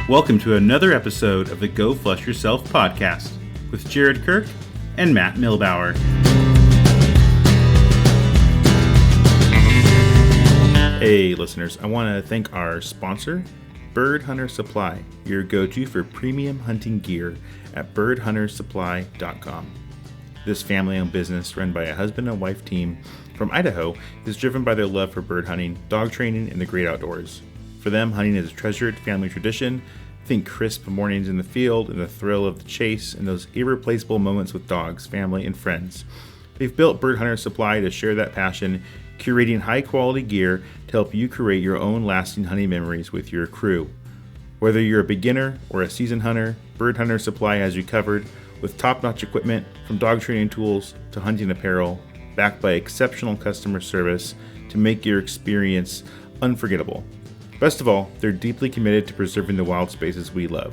Welcome to another episode of the Go Flush Yourself podcast with Jared Kirk and Matt Milbauer. Hey listeners, I want to thank our sponsor, Bird Hunter Supply, your go-to for premium hunting gear at birdhuntersupply.com. This family-owned business run by a husband and wife team from Idaho is driven by their love for bird hunting, dog training, and the great outdoors. For them, hunting is a treasured family tradition. Think crisp mornings in the field and the thrill of the chase and those irreplaceable moments with dogs, family, and friends. They've built Bird Hunter Supply to share that passion, curating high-quality gear to help you create your own lasting hunting memories with your crew. Whether you're a beginner or a seasoned hunter, Bird Hunter Supply has you covered with top-notch equipment from dog training tools to hunting apparel, backed by exceptional customer service to make your experience unforgettable. Best of all, they're deeply committed to preserving the wild spaces we love.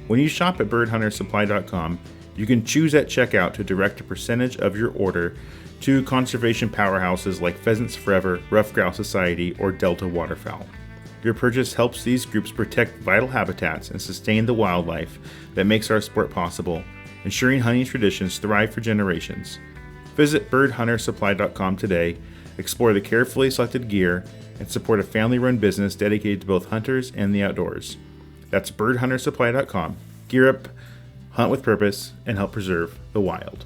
When you shop at birdhuntersupply.com, you can choose at checkout to direct a percentage of your order to conservation powerhouses like Pheasants Forever, Ruffed Grouse Society, or Delta Waterfowl. Your purchase helps these groups protect vital habitats and sustain the wildlife that makes our sport possible, ensuring hunting traditions thrive for generations. Visit birdhuntersupply.com today, explore the carefully selected gear, and support a family-run business dedicated to both hunters and the outdoors. That's birdhuntersupply.com. Gear up, hunt with purpose, and help preserve the wild.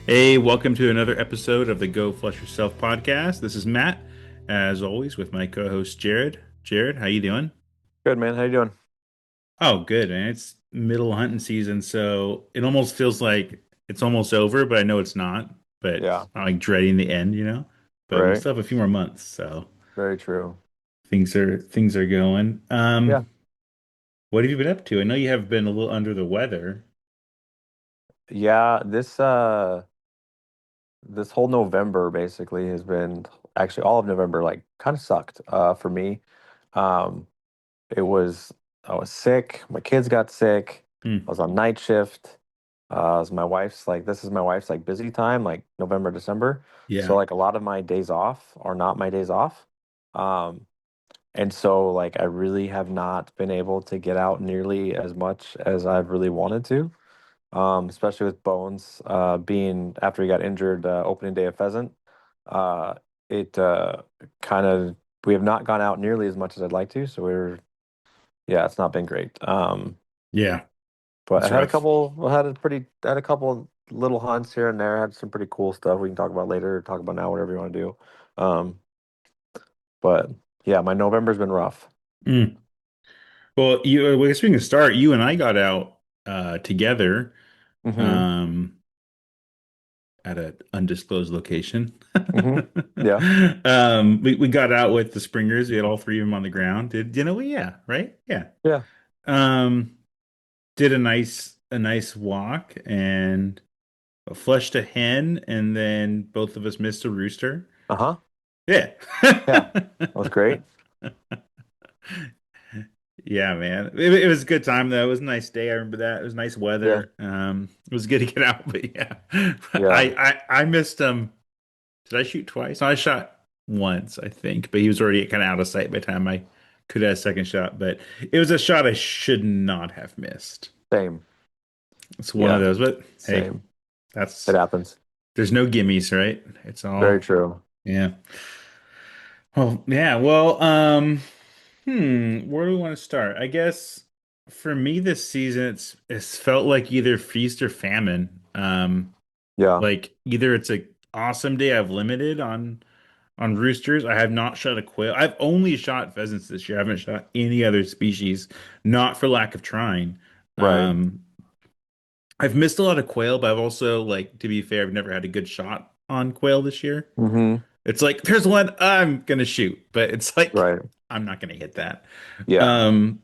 Hey, welcome to another episode of the Go Flush Yourself podcast. This is Matt, as always, with my co-host Jared. Jared, how you doing? Good, man. How you doing? Oh, good, man. It's middle of hunting season, so it almost feels like it's almost over, but I know it's not. But Yeah, I'm like dreading the end, you know? But we right. still have a few more months, so Very true. things are going. Yeah. What have you been up to? I know you have been a little under the weather. Yeah, this whole November basically has been actually all of November like kind of sucked for me. Um it was I was sick, my kids got sick, Hmm. I was on night shift. It was this is my wife's like busy time, like November, December. So Yeah. like a lot of my days off are not my days off. Um And so, like, I really have not been able to get out nearly as much as I've really wanted to, especially with Bones being after he got injured opening day of pheasant. Uh, it kind of we have not gone out nearly as much as I'd like to. So yeah, it's not been great. Yeah. But It's rough. I had a couple little hunts here and there. I had some pretty cool stuff we can talk about later, or talk about now, whatever you want to do. Um, but yeah, my November's been rough. Hmm. Well, I guess we can start. You and I got out together Hmm. um, at an undisclosed location. Hmm. Yeah. We got out with the springers. We had all three of them on the ground. Did you know? Yeah, right. Yeah. Yeah. Um, did a nice walk and flushed a hen, and then both of us missed a rooster. Uh-huh. Yeah. Yeah. That was great. Yeah, man. It was a good time though. It was a nice day. I remember that. It was nice Yeah. weather. It was good to get out, but yeah. Yeah. I missed did I shoot twice? No, I shot once, I think, but he was already kind of out of sight by the time I could have a second shot. But it was a shot I should not have missed. Same. It's one of Yeah. those, but hey, Same. It that's happens. there's no gimmies, right? It's Very all true. yeah. Oh, yeah. Well, where do we want to start? I guess for me this season it's felt like either feast or famine. Yeah. Like either it's a awesome day I've limited on roosters. I have not shot a quail. I've only shot pheasants this year. I haven't shot any other species, not for lack of trying. Right. Um, I've missed a lot of quail, but I've also, like, to be fair, I've never had a good shot on quail this year. Hmm. It's like there's one I'm gonna shoot, but it's like Right. I'm not gonna hit that. Yeah. Um,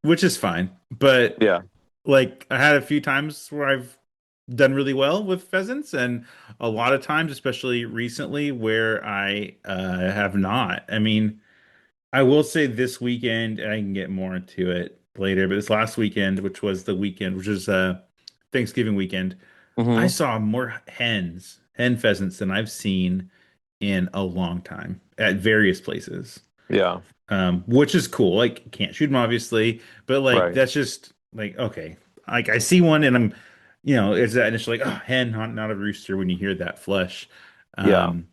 which is fine. But Yeah. like I had a few times where I've done really well with pheasants, and a lot of times, especially recently, where I have not. I mean, I will say this weekend, I can get more into it later, but this last weekend, which was the weekend, which is Thanksgiving weekend, I Hmm. saw more hen pheasants than I've seen in a long time at various places, Yeah. which is cool. Like, can't shoot them obviously, but like Right. that's just like okay. Like I see one and I'm, it's that initial like, oh, hen, not a rooster when you hear that flush. Yeah. Um,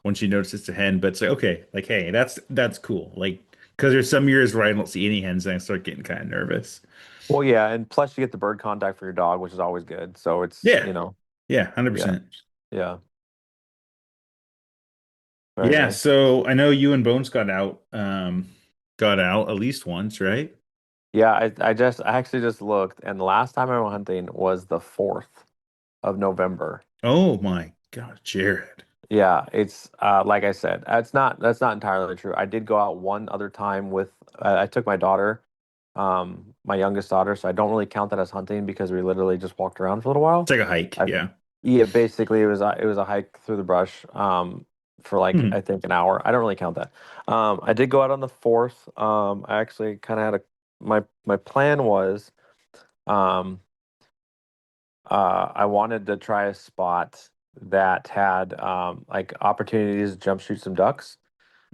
once you notice it's a hen, but it's like okay, like hey, that's cool. Like because there's some years where I don't see any hens and I start getting kind of nervous. Well, yeah, and plus you get the bird contact for your dog, which is always good. So it's, Yeah, yeah, yeah, 100%. yeah, very Yeah, nice. so I know you and Bones got out at least once, right? Yeah, I actually just looked, and the last time I went hunting was the 4th of November. Oh my God, Jared. Yeah, it's like I said, that's not entirely true. I did go out one other time with I took my daughter, my youngest daughter, so I don't really count that as hunting because we literally just walked around for a little It's while. like a hike, I, yeah. yeah, basically it was a hike through the brush for like I Hmm. think an hour. I don't really count that. I did go out on the 4th. I actually kind of had a my plan was um I wanted to try a spot that had like opportunities to jump shoot some ducks.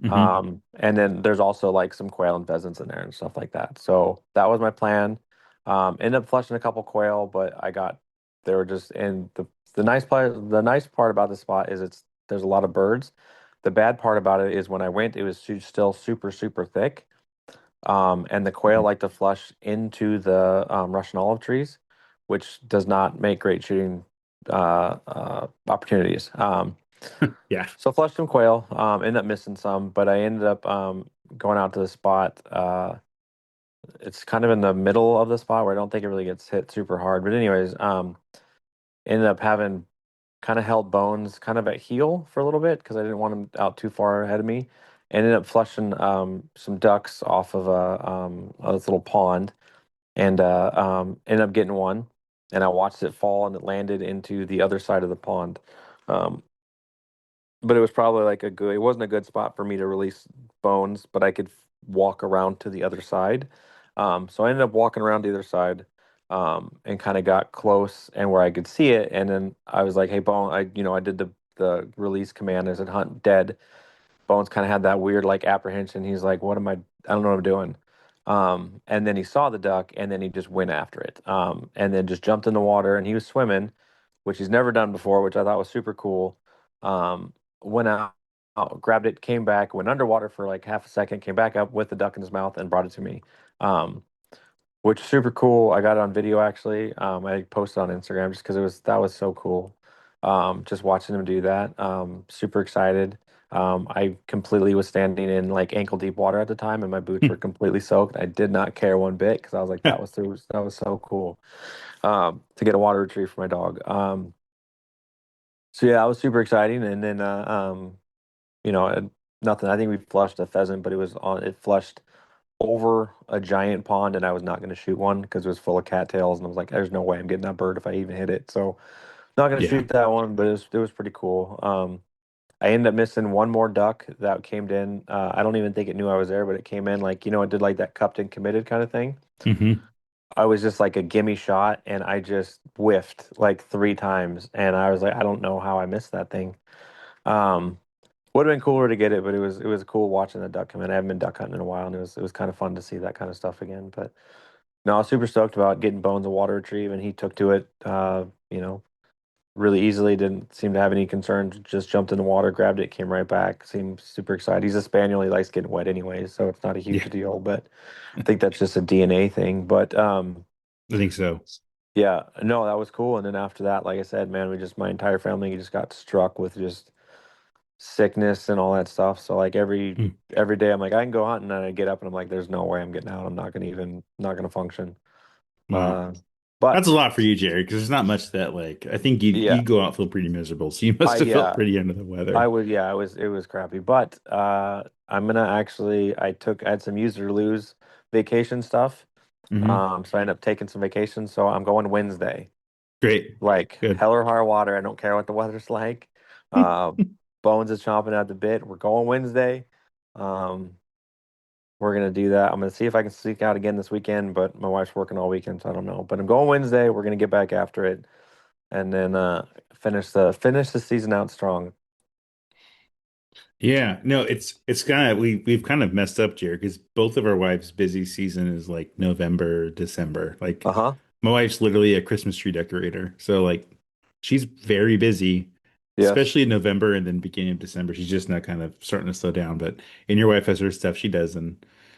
Hmm. And then there's also like some quail and pheasants in there and stuff like that. So that was my plan. Ended up flushing a couple quail, but they were just in the nice part about the spot is there's a lot of birds. The bad part about it is when I went, it was still super, super thick. And the quail like to flush into the Russian olive trees, which does not make great shooting opportunities. Yeah. So flushed some quail, ended up missing some, but I ended up going out to the spot. It's kind of in the middle of the spot where I don't think it really gets hit super hard. But anyways, ended up having kind of held bones kind of at heel for a little bit because I didn't want him out too far ahead of me. Ended up flushing some ducks off of a this little pond and ended up getting one. And I watched it fall and it landed into the other side of the pond. Um, but it was probably like it wasn't a good spot for me to release bones, but I could walk around to the other side. So I ended up walking around the other side, and kind of got close and where I could see it. And then I was like, "Hey, Bone," I did the release command. I said, "Hunt dead." Bones kind of had that weird like apprehension. He's like, "What am I? I don't know what I'm doing." And then he saw the duck, and then he just went after it. And then just jumped in the water, and he was swimming, which he's never done before, which I thought was super cool. Went out, grabbed it, came back, went underwater for like half a second, came back up with the duck in his mouth, and brought it to me. Um, which is super cool. I got it on video actually. I posted on Instagram just because that was so cool. Just watching him do that. Super excited. I completely was standing in like ankle deep water at the time, and my boots were completely soaked. I did not care one bit because I was like, that was so cool. To get a water retrieve for my dog. So yeah, that was super exciting. And then you know, nothing. I think we flushed a pheasant, but it flushed over a giant pond, and I was not going to shoot one because it was full of cattails, and I was like, "There's no way I'm getting that bird if I even hit it." So not going to Yeah. shoot that one, but it was pretty cool. I ended up missing one more duck that came in. I don't even think it knew I was there, but it came in like it did like that cupped and committed kind of thing. Hmm. I was just like a gimme shot, and I just whiffed like 3 times, and I was like, I don't know how I missed that thing. Um, would have been cooler to get it, but it was cool watching the duck come in. I haven't been duck hunting in a while, and it was kind of fun to see that kind of stuff again. But no, I was super stoked about getting Bones a water retrieve, and he took to it, really easily. Didn't seem to have any concerns. Just jumped in the water, grabbed it, came right back. Seemed super excited. He's a spaniel. He likes getting wet anyways, so it's not a huge Yeah. deal. But I think that's just a DNA thing. But I think so. yeah, no, that was cool. And then after that, like I said, man, my entire family just got struck with just sickness and all that stuff. So like Mm. every day I'm like, I can go hunting, and I get up and I'm like, there's no way I'm getting out. I'm not gonna function. Wow. Uh, That's but a lot for you, Jared, because there's not much that like I think yeah, you go out feel pretty miserable. So you must have felt yeah, pretty under the weather. it was crappy. But I'm gonna actually I had some use or lose vacation stuff. Hmm. So I ended up taking some vacation. So I'm going Wednesday. Great. Like Good. hell or high water. I don't care what the weather's like. Uh, Bones is chomping at the bit. We're going Wednesday. Um, we're gonna do that. I'm gonna see if I can sneak out again this weekend, but my wife's working all weekend, so I don't know. But I'm going Wednesday. We're gonna get back after it, and then finish the season out strong. Yeah, no, it's kind of we've kind of messed up, Jared, because both of our wives' busy season is like November, December. Like Uh-huh. my wife's literally a Christmas tree decorator, so like she's very busy, Yes. especially in November and then beginning of December. She's just not kind of starting to slow down. But and your wife has her stuff she does, and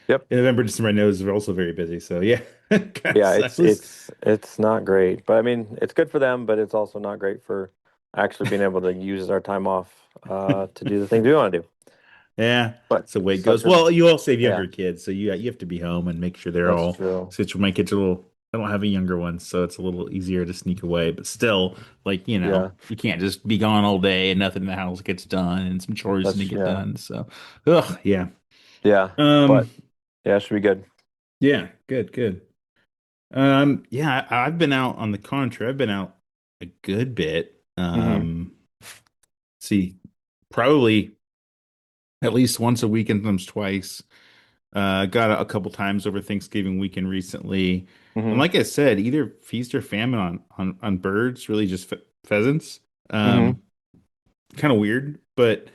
Yep. in November, December, I know is also very busy. So yeah, kind of Yeah, sucks. it's not great. But I mean, it's good for them, but it's also not great for actually being able to use our time off to do the things we want to do. Yeah, But that's the way it such goes. a Well, you also have yeah, younger kids, so you have to be home and make sure they're that's all. true. Since my kids are little, I don't have a younger one, so it's a little easier to sneak away. But still, like Yeah, you can't just be gone all day and nothing in the house gets done and some chores to get yeah. done. So, ugh, yeah. Yeah. Um, But yeah, it should be good. yeah, good, good. Yeah, I've been out on the contrary. I've been out a good bit. Hmm. See, probably at least once a week and sometimes twice. Got a couple times over Thanksgiving weekend recently, and Hmm. like I said, either feast or famine on birds, really just pheasants. Hmm. Kind of weird, but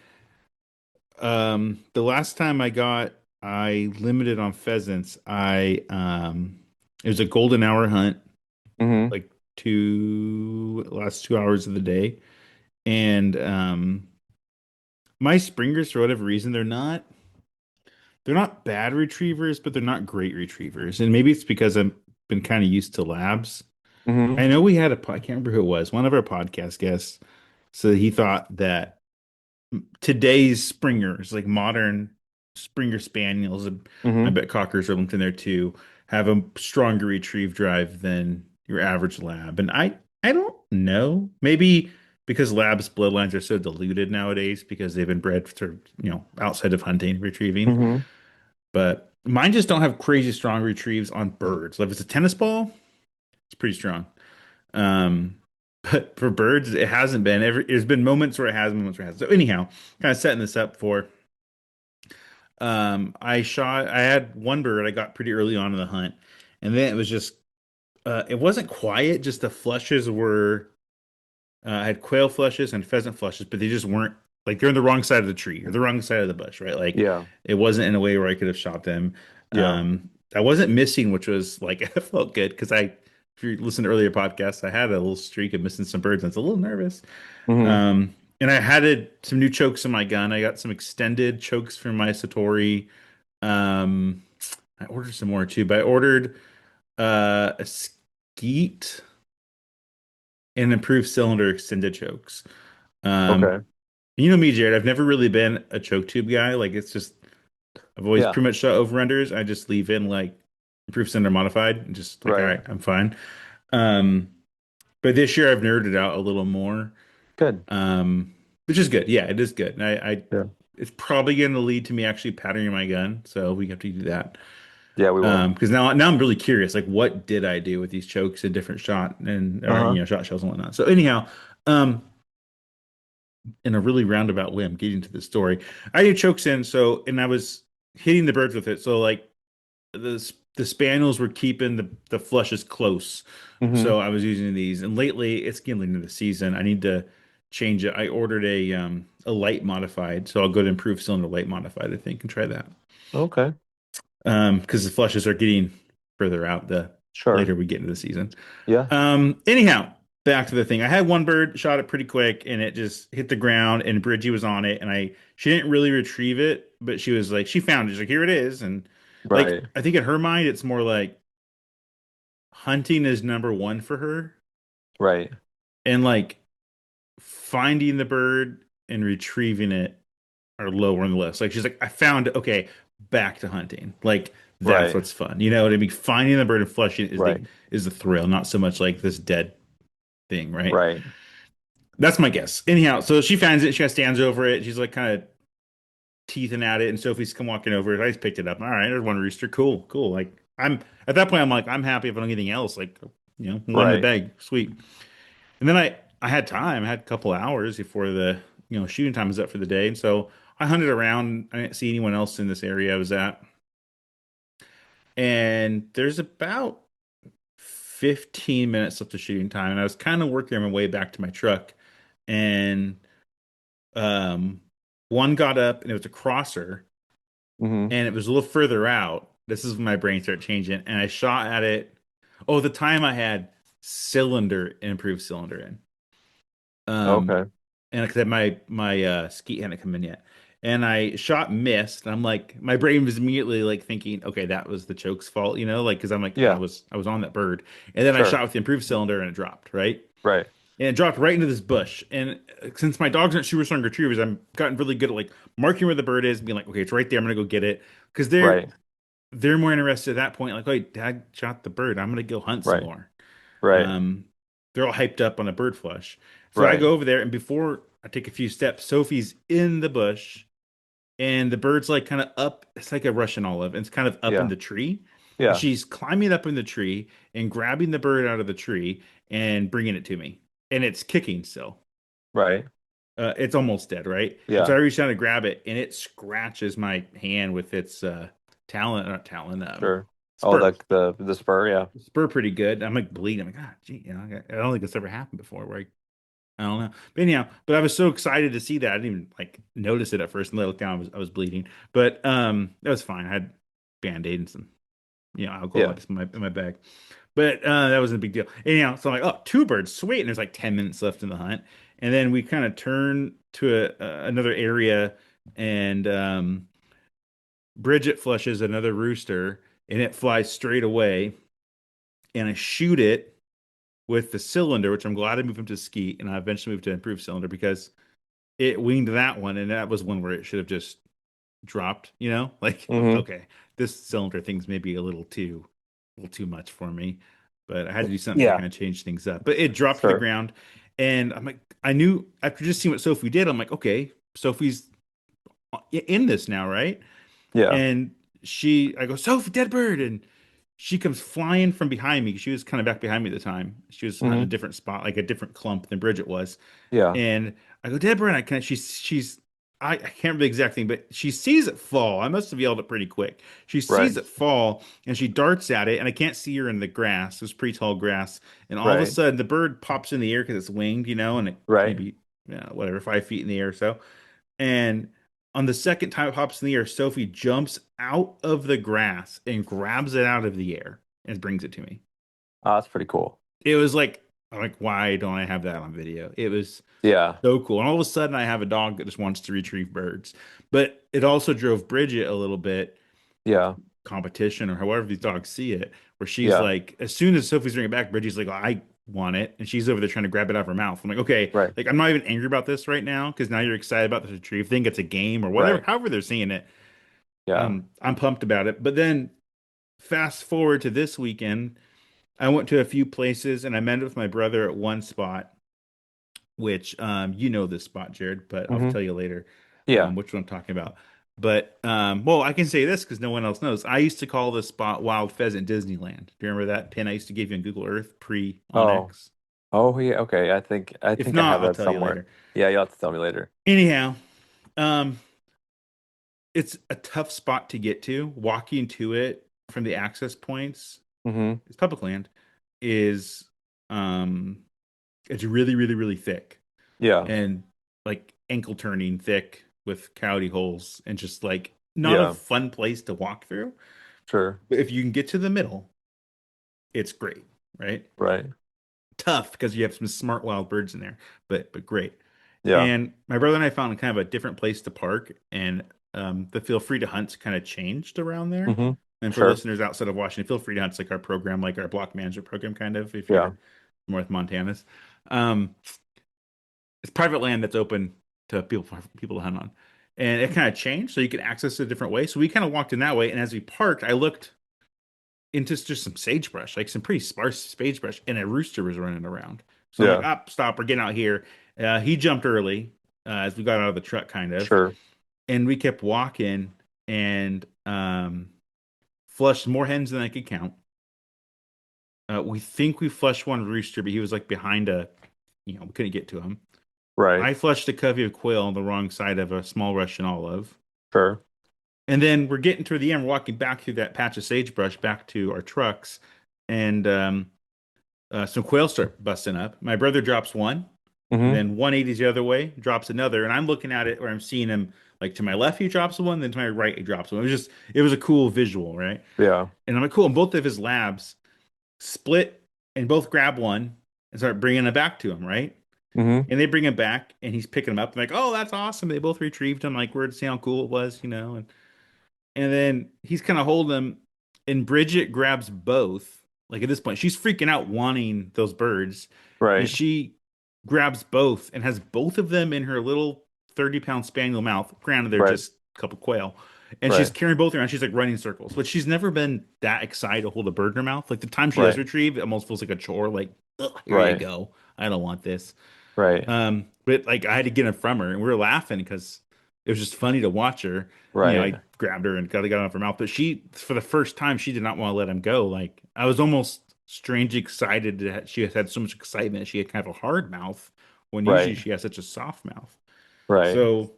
the last time I limited on pheasants. It was a golden hour hunt, Hmm. like last 2 hours of the day, and my springers for whatever reason they're not bad retrievers, but they're not great retrievers. And maybe it's because I've been kind of used to labs. Hmm. I know we had I can't remember who it was, one of our podcast guests. So he thought that today's Springers, like modern Springer Spaniels, and I Hmm. bet Cockers are linked in there too, have a stronger retrieve drive than your average lab. And I don't know. Maybe because labs bloodlines are so diluted nowadays because they've been bred for, outside of hunting, retrieving. Hmm. But mine just don't have crazy strong retrieves on birds. Like if it's a tennis ball, it's pretty strong. Um, but for birds, it hasn't been. There's been moments where it has, moments where it hasn't. So anyhow, kind of setting this up for. I had one bird I got pretty early on in the hunt, and then it was just. It wasn't quiet. Just the flushes were. I had quail flushes and pheasant flushes, but they just weren't like they're on the wrong side of the tree or the wrong side of the bush, right? Like Yeah. it wasn't in a way where I could have shot them. Yeah. I wasn't missing, which was like it felt good because if you listen to earlier podcasts, I had a little streak of missing some birds. And I was a little nervous. Hmm. And I some new chokes in my gun. I got some extended chokes from my Satori. Um, I ordered some more too, but I ordered a skeet and improved cylinder extended chokes. Um, Okay. You know me, Jared. I've never really been a choke tube guy. Like it's just I've always Yeah. pretty much shot over unders. I just leave in like improved center modified and just like all Right. right, I'm fine. Um, but this year I've nerded out a little more, Good. um, which is good. Yeah, it is good. And I Yeah. it's probably going to lead to me actually patterning my gun. So we have to do that. Yeah, we will. Because now I'm really curious. Like, what did I do with these chokes and different shot and or Uh-huh. shot shells and whatnot? So anyhow, um, in a really roundabout way, I'm getting to the story. I did chokes in, so and I was hitting the birds with it. So like the spaniels were keeping the flushes close. Hmm. So I was using these. And lately, it's getting into the season. I need to change it. I ordered a light modified, so I'll go to improve cylinder light modified, I think, and try that. Okay. Because the flushes are getting further out the Sure. later we get into the season. Yeah. Anyhow, back to the thing. I had one bird, shot it pretty quick, and it just hit the ground, and Bridgie was on it, and she didn't really retrieve it, but she was like, she found it. She's like, here it is. And like, Right. I think in her mind, it's more like hunting is number one for her, Right. and like finding the bird and retrieving it are lower on the list. Like, she's like, I found it. Okay, back to hunting. Like, that's Right. what's fun. You know what I mean? Finding the bird and flushing it Right. is the thrill, not so much like this dead thing, right? Right. That's my guess. Anyhow, so she finds it. She kind of stands over it. She's like kind of teething at it, and Sophie's come walking over it. I just picked it up. All right, there's one rooster. Cool, cool. Like I'm at that point, I'm like, I'm happy if I don't get anything else. Like, one in the Right. bag, sweet. And then I had time. I had a couple hours before the shooting time was up for the day, and so I hunted around. I didn't see anyone else in this area I was at, and there's about 15 minutes left of shooting time, and I was kind of working my way back to my truck, and One got up and it was a crosser, Hmm. and it was a little further out. This is when my brain started changing, and I shot at it. Oh, at the time I had improved cylinder in. Okay. And because my skeet hadn't come in yet, and I shot missed. And I'm like, my brain was immediately like thinking, okay, that was the choke's fault, like because I'm like, Yeah. I was on that bird, and then I Sure. shot with the improved cylinder and it dropped right, Right. and it dropped right into this bush. And since my dogs aren't super strong retrievers, I'm gotten really good at like marking where the bird is, being like, okay, it's right there. I'm gonna go get it because Right. they're more interested at that point. Like, wait, Dad shot the bird. I'm gonna go hunt some Right. more. Right. Um, they're all hyped up on a bird flush. So I Right. go over there, and before I take a few steps, Sophie's in the bush, and the bird's like kind of up. It's like a Russian olive, and it's kind of up in Yeah. the tree. And Yeah. she's climbing up in the tree and grabbing the bird out of the tree and bringing it to me. And it's kicking still. Right. It's almost dead, right? And so Yeah. I reach down to grab it, and it scratches my hand with its not talon, Sure. Oh, spur. the spur. Yeah. Spur pretty good. I'm like bleeding. I'm like, ah, gee, I don't think this ever happened before. Where I don't know. But anyhow, but I was so excited to see that. I didn't even like notice it at first, and then I looked down. I was bleeding, but that was fine. I had Band-Aid and some alcohol Yeah. wipes in my bag. But that wasn't a big deal. Anyhow, so I'm like, oh, two birds, sweet. And there's like 10 minutes left in the hunt, and then we kind of turn to another area, and Bridget flushes another rooster, and it flies straight away, and I shoot it with the cylinder, which I'm glad I moved him to skeet, and I eventually moved to improved cylinder because it winged that one, and that was one where it should have just dropped. Like Hmm. okay, this cylinder thing's maybe a little too much for me, but I had to do something to Yeah. kind of change things up. But it dropped to the Sure. ground, and I'm like, I knew after just seeing what Sophie did, I'm like, okay, Sophie's in this now, right? Yeah. And I go, Sophie, dead bird. And she comes flying from behind me. She was kind of back behind me at the time. She was hunting a Hmm. different spot, like a different clump than Bridget was. Yeah. And I go, dead bird. And I can't remember the exact thing, but she sees it fall. I must have yelled it pretty quick. She sees Right. it fall and she darts at it. And I can't see her in the grass. It was pretty tall grass. And all of a Right. sudden, the bird pops in the air because it's winged, and it Right. maybe, whatever, 5 feet in the air or so. And on the second time it pops in the air, Sophie jumps out of the grass and grabs it out of the air and brings it to me. Oh, that's pretty cool. It was like, I'm like, why don't I have that on video? It was Yeah. so cool. And all of a sudden, I have a dog that just wants to retrieve birds. But it also drove Bridget a little bit Yeah. competition or however these dogs see it, where she's Yeah. like, as soon as Sophie's bringing it back, Bridget's like, oh, I want it. And she's over there trying to grab it out of her mouth. I'm like, okay, Right. like, I'm not even angry about this right now because now you're excited about this retrieve thing. It's a game or whatever, Right. however they're seeing it. Yeah. I'm pumped about it. But then fast forward to this weekend, I went to a few places and I met with my brother at one spot, which you know this spot, Jared, but I'll Hmm. tell you later Yeah. which one I'm talking about. But well, I can say this because no one else knows. I used to call this spot Wild Pheasant Disneyland. Do you remember that pin I used to give you on Google Earth pre on Oh. X? Oh yeah. Okay. I If think I not, have I'll that tell you somewhere. later. Yeah. You'll have to tell me later. Anyhow, um, it's a tough spot to get to. Walking to it from the access points, Hmm. it's public land, is um it's really, really, really thick Yeah. and like ankle turning thick with coyote holes and just like not a Yeah. fun place to walk through. Sure. But if you can get to the middle, it's great, right? Right. Tough because you have some smart wild birds in there, but great. Yeah. And my brother and I found kind of a different place to park, and the feel free to hunt's kind of changed around there. Hmm. And for Sure. listeners outside of Washington, feel free to hunt's like our program, like our block management program, kind of if Yeah. you're North Montana's. Um, it's private land that's open to people to hunt on, and it kind of changed, so you can access it a different way. So we kind of walked in that way, and as we parked, I looked into just some sagebrush, like some pretty sparse sagebrush, and a rooster was running around. So I'm like, Yeah. up, stop, we're getting out here. He jumped early as we got out of the truck, kind of, Sure. and we kept walking and flushed more hens than I could count. We think we flushed one rooster, but he was like behind we couldn't get to him. Right. I flushed a covey of quail on the wrong side of a small Russian olive. Sure. And then we're getting toward the end, we're walking back through that patch of sagebrush back to our trucks, and some quail start busting up. My brother drops one, And Mm-hmm. then 180s the other way, drops another. And I'm looking at it where I'm seeing him like to my left, he drops one, then to my right, he drops one. It was a cool visual, right? Yeah. And I'm like, cool. And both of his labs split and both grab one and start bringing it back to him, right? Mm-hmm. And they bring him back and he's picking him up. I'm like, oh, that's awesome. They both retrieved him. Like, we're to see how cool it was, you know? And then he's kind of holding them, and Bridget grabs both. Like at this point, she's freaking out wanting those birds, and Right. she grabs both and has both of them in her little 30-pound spaniel mouth. Granted, they're Right. just a couple quail. And she's Right. carrying both around. She's like running circles, but she's never been that excited to hold a bird in her mouth. Like the time she does Right. retrieve, it almost feels like a chore. Like, ugh, here you Right. go. I don't want this. Right. But like I had to get it from her, and we were laughing because it was just funny to watch her. You know, Right. I grabbed her and got it off her mouth, but she, for the first time, she did not want to let him go. Like I was almost strangely excited that she had so much excitement. She had kind of a hard mouth when usually Right. she has such a soft mouth. Right. So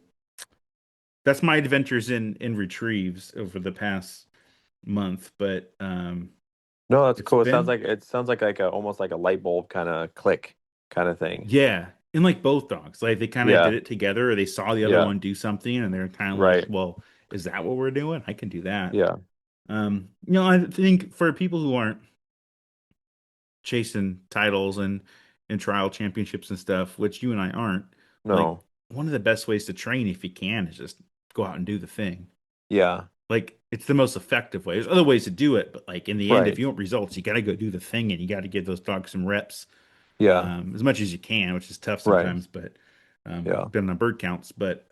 that's my adventures in retrieves over the past month. But No, that's it's cool. been It sounds like a almost like a light bulb kind of click kind of thing. yeah. And like both dogs, like they kind of Yeah. did it together, or they saw the other Yeah. one do something, and they're kind of like, Right. "Well, is that what we're doing? I can do that." Yeah. You know, I think for people who aren't chasing titles and trial championships and stuff, which you and I aren't, like No. one of the best ways to train if you can is just go out and do the thing. Yeah. Like it's the most effective way. There's other ways to do it, but like in the end, if Right. you want results, you got to go do the thing and you got to give those dogs some reps Yeah. as much as you can, which is tough Right. sometimes, but Yeah. depending on bird counts. But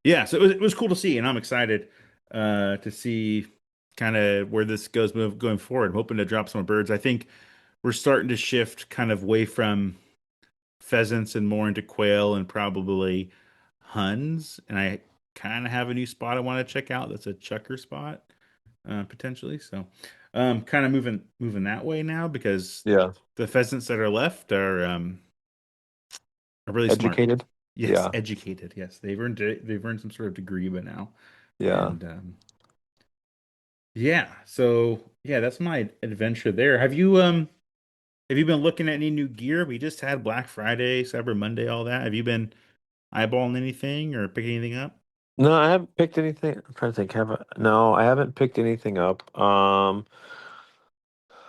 yeah, so it was cool to see, and I'm excited to see kind of where this goes going forward. I'm hoping to drop some birds. I think we're starting to shift kind of away from pheasants and more into quail and probably huns. And I kind of have a new spot I want to check out. That's a chucker spot potentially. So kind of moving that way now because Yeah. the pheasants that are left are really smart. Educated. Yes, Yeah. educated. Yes, they've earned some sort of degree by now, Yeah. and yeah. So yeah, that's my adventure there. Have you been looking at any new gear? We just had Black Friday, Cyber Monday, all that. Have you been eyeballing anything or picking anything up? No, I haven't picked anything. I'm trying to think. No, I haven't picked anything up.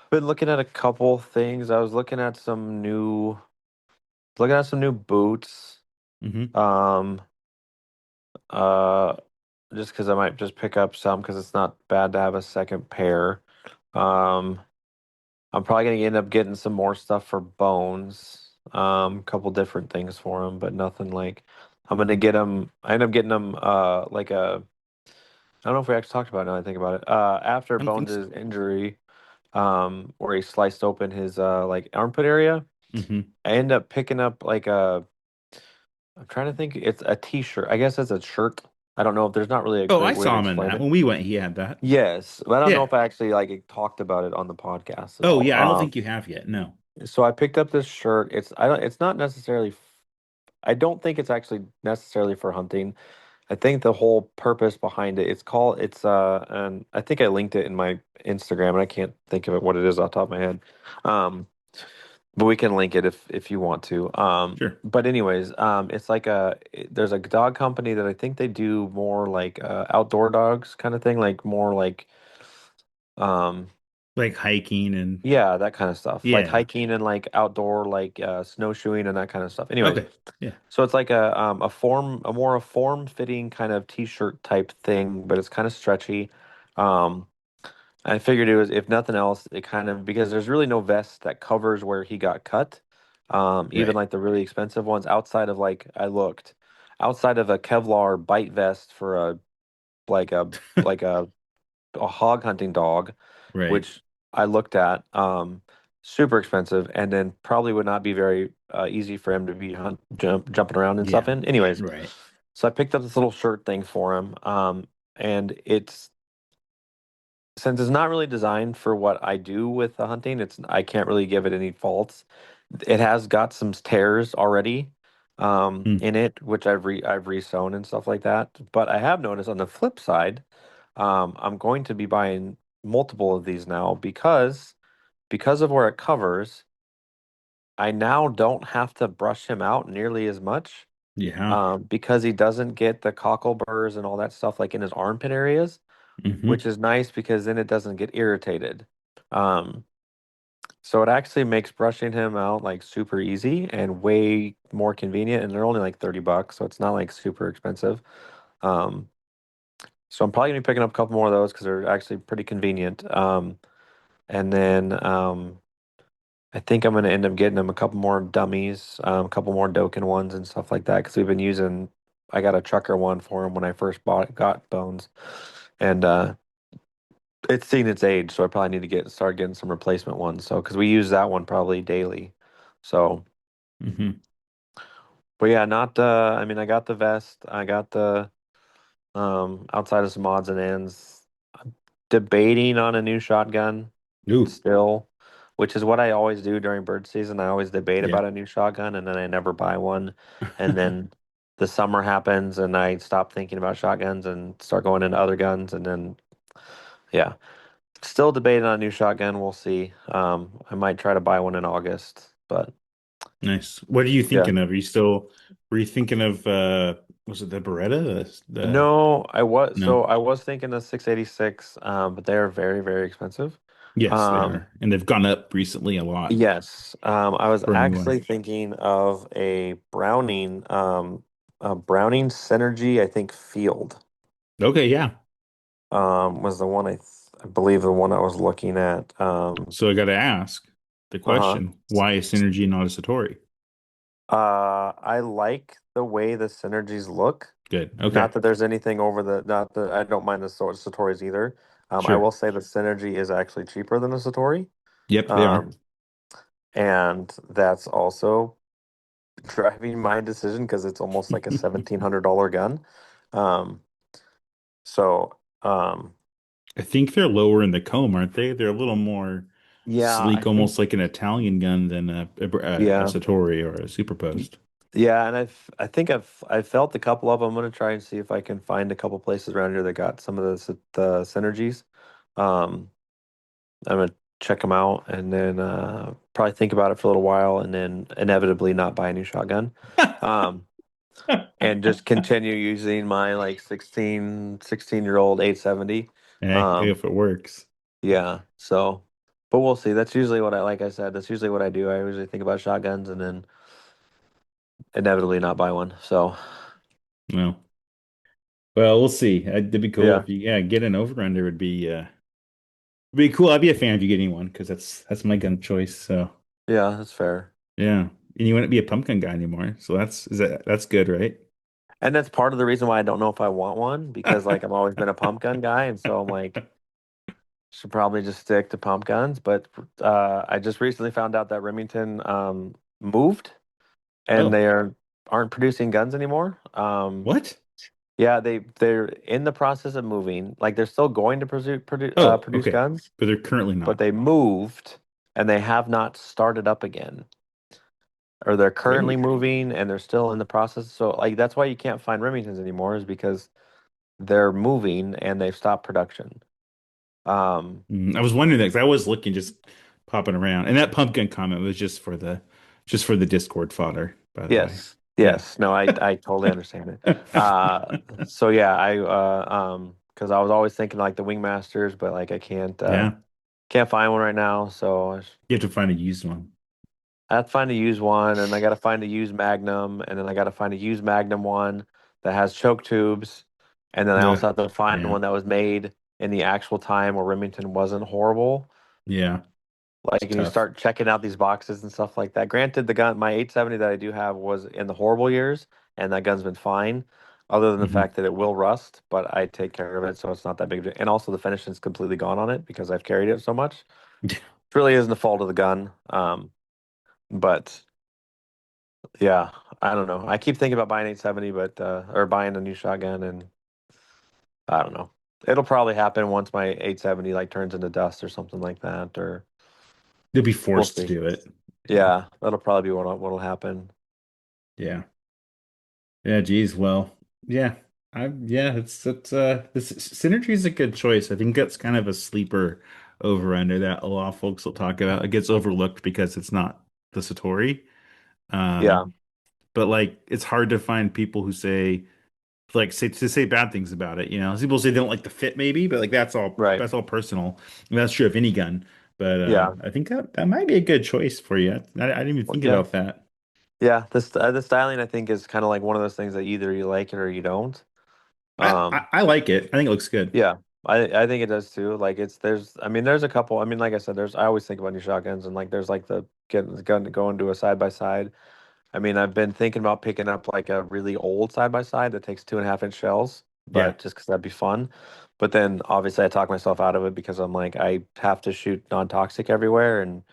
Been looking at a couple things. I was looking at some new boots. Hmm. Um, uh, just because I might just pick up some because it's not bad to have a second pair. Um, I'm probably gonna end up getting some more stuff for Bones. A couple different things for him, but nothing like. I'm gonna get him. I end up getting him. Like a. I don't know if we actually talked about it now that I think about it. After I don't think Bones' so. injury, where he sliced open his like armpit area, Hmm. I end up picking up like a. I'm trying to think. It's a T-shirt. I guess it's a shirt. I don't know if there's not really a Oh, I great way to saw him in explain that it. when we went. He had that. Yes, but I don't know Yeah. if I actually like talked about it on the podcast at Oh, all. yeah. I don't think you have yet. No. So I picked up this shirt. It's not necessarily I don't think it's actually necessarily for hunting. I think the whole purpose behind it's and I think I linked it in my Instagram and I can't think of it what it is off the top of my head. Um but we can link it if you want to. Sure. But anyways, it's like there's a dog company that I think they do more like outdoor dogs kind of thing, like more like um Like hiking and yeah, that kind of stuff. Like yeah. hiking and like outdoor like snowshoeing and that kind of stuff. Anyways, Okay. Yeah. so it's like a more a form fitting kind of t-shirt type thing, but it's kind of stretchy. Um I figured it was if nothing else, it kind of because there's really no vest that covers where he got cut. Even Right. like the really expensive ones outside of like I looked outside of a Kevlar bite vest for a like a like a hog hunting dog Right. which I looked at. Super expensive, and then probably would not be very easy for him to be jumping around and stuff Yeah. in. Anyways, Right. so I picked up this little shirt thing for him, and it's since it's not really designed for what I do with the hunting, I can't really give it any faults. It has got some tears already Hmm. in it, which I've re-sewn and stuff like that. But I have noticed on the flip side, I'm going to be buying multiple of these now because of where it covers. I now don't have to brush him out nearly as much, Yeah. because he doesn't get the cockle burrs and all that stuff like in his armpit areas, which Hmm. is nice because then it doesn't get irritated. Um, so it actually makes brushing him out like super easy and way more convenient, and they're only like $30, so it's not like super expensive. Um, so I'm probably gonna be picking up a couple more of those because they're actually pretty convenient. And then I think I'm gonna end up getting him a couple more dummies, a couple more Doken ones and stuff like that because we've been using. I got a trucker one for him when I first got Bones, and it's seen its age, so I probably need to start getting some replacement ones. So because we use that one probably daily, so. Hmm. But yeah, not I mean I got the vest, I got the outside of some odds and ends. I'm debating on a new shotgun Ooh. still, which is what I always do during bird season. I always debate Yeah. about a new shotgun and then I never buy one. And then the summer happens and I stop thinking about shotguns and start going into other guns and then yeah. Still debating on a new shotgun. We'll see. I might try to buy one in August, but Nice. What are you yeah. thinking of? Were you thinking of was it the Beretta? No, No. I was thinking of 686, but they are very, very expensive. Yes, they Um, are. And they've gone up recently a lot yes. I was for a new one. actually thinking of a Browning Synergy, I think Field, Okay, yeah. was the one I believe the one I was looking at. So I got to ask the Uh-huh. question, why is Synergy not a Satori? I like the way the synergies look. Good. Okay. Not that there's anything over not that I don't mind the Satoris either. I Sure. will say the Synergy is actually cheaper than the Satori. Yep, they are. Um, and that's also driving my decision because it's almost like a $1,700 gun. Um, so I think they're lower in the comb, aren't they? They're a little more yeah, I sleek, think almost like an Italian gun than a yeah. Satori or a Superpost. Yeah, and I felt a couple of them. I'm gonna try and see if I can find a couple places around here that got some of the synergies. Um, I'm gonna check them out and then probably think about it for a little while and then inevitably not buy a new shotgun. Um, and just continue using my like 16-year-old 870. If Um, it works. yeah, so but we'll see. That's usually what like I said, that's usually what I do. I usually think about shotguns and then inevitably not buy one. So No. Well, we'll see. It'd be cool yeah. if you, yeah, get an over under would be cool. I'd be a fan of you getting one because that's my gun choice. So Yeah, that's fair. yeah, and you wouldn't be a pumpkin guy anymore. So that's good, right? And that's part of the reason why I don't know if I want one because like I've always been a pump gun guy and so I'm like should probably just stick to pump guns, but I just recently found out that Remington moved and Oh, aren't producing guns anymore. what? Yeah, they're in the process of moving. Like they're still going to Oh, produce okay, guns, but they're currently but not. they moved and they have not started up again. Or they're currently Great. moving and they're still in the process. So like that's why you can't find Remingtons anymore is because they're moving and they've stopped production. Um, I was wondering that because I was looking just popping around, and that pumpkin comment was just for the Discord fodder, by the way. yes, Yeah. yes. No, I totally understand it. So yeah, because I was always thinking like the Wingmasters, but like I Yeah. can't find one right now. So You have to find a used one. I have to find a used one, and I got to find a used Magnum, and then I got to find a used Magnum one that has choke tubes, and then I Yeah. also have to find Yeah. one that was made in the actual time where Remington wasn't horrible. Yeah. Like, It's and you tough. start checking out these boxes and stuff like that. Granted, the gun, my 870 that I do have was in the horrible years, and that gun's been fine, other than the Hmm. fact that it will rust, but I take care of it, so it's not that big of a. And also, the finishing's completely gone on it because I've carried it so much. It really isn't the fault of the gun. But yeah, I don't know. I keep thinking about buying 870, but or buying a new shotgun, and I don't know. It'll probably happen once my 870 like turns into dust or something like that, or You'll be we'll forced to see. do it. Yeah. Yeah, that'll probably be what'll happen. Yeah. Yeah, geez. Well, yeah. Yeah, it's this synergy is a good choice. I think that's kind of a sleeper over under that a lot of folks will talk about. It gets overlooked because it's not the Satori. Yeah, Um, but like it's hard to find people who say bad things about it. Some people say they don't like the fit, maybe, but like right. that's all personal. And that's true of any gun. But Yeah. I think that might be a good choice for you. I didn't even Well, think yeah. about that. Yeah, the styling I think is kind of like one of those things that either you like it or you don't. Um, I like it. I think it looks good. yeah, I think it does too. Like there's I mean there's a couple. I mean like I said, there's I always think about new shotguns and like there's like the getting the gun going to a side by side. I mean I've been thinking about picking up like a really old side by side that takes 2.5 inch shells, Yeah, but just because that'd be fun. But then obviously I talk myself out of it because I'm like I have to shoot non-toxic everywhere and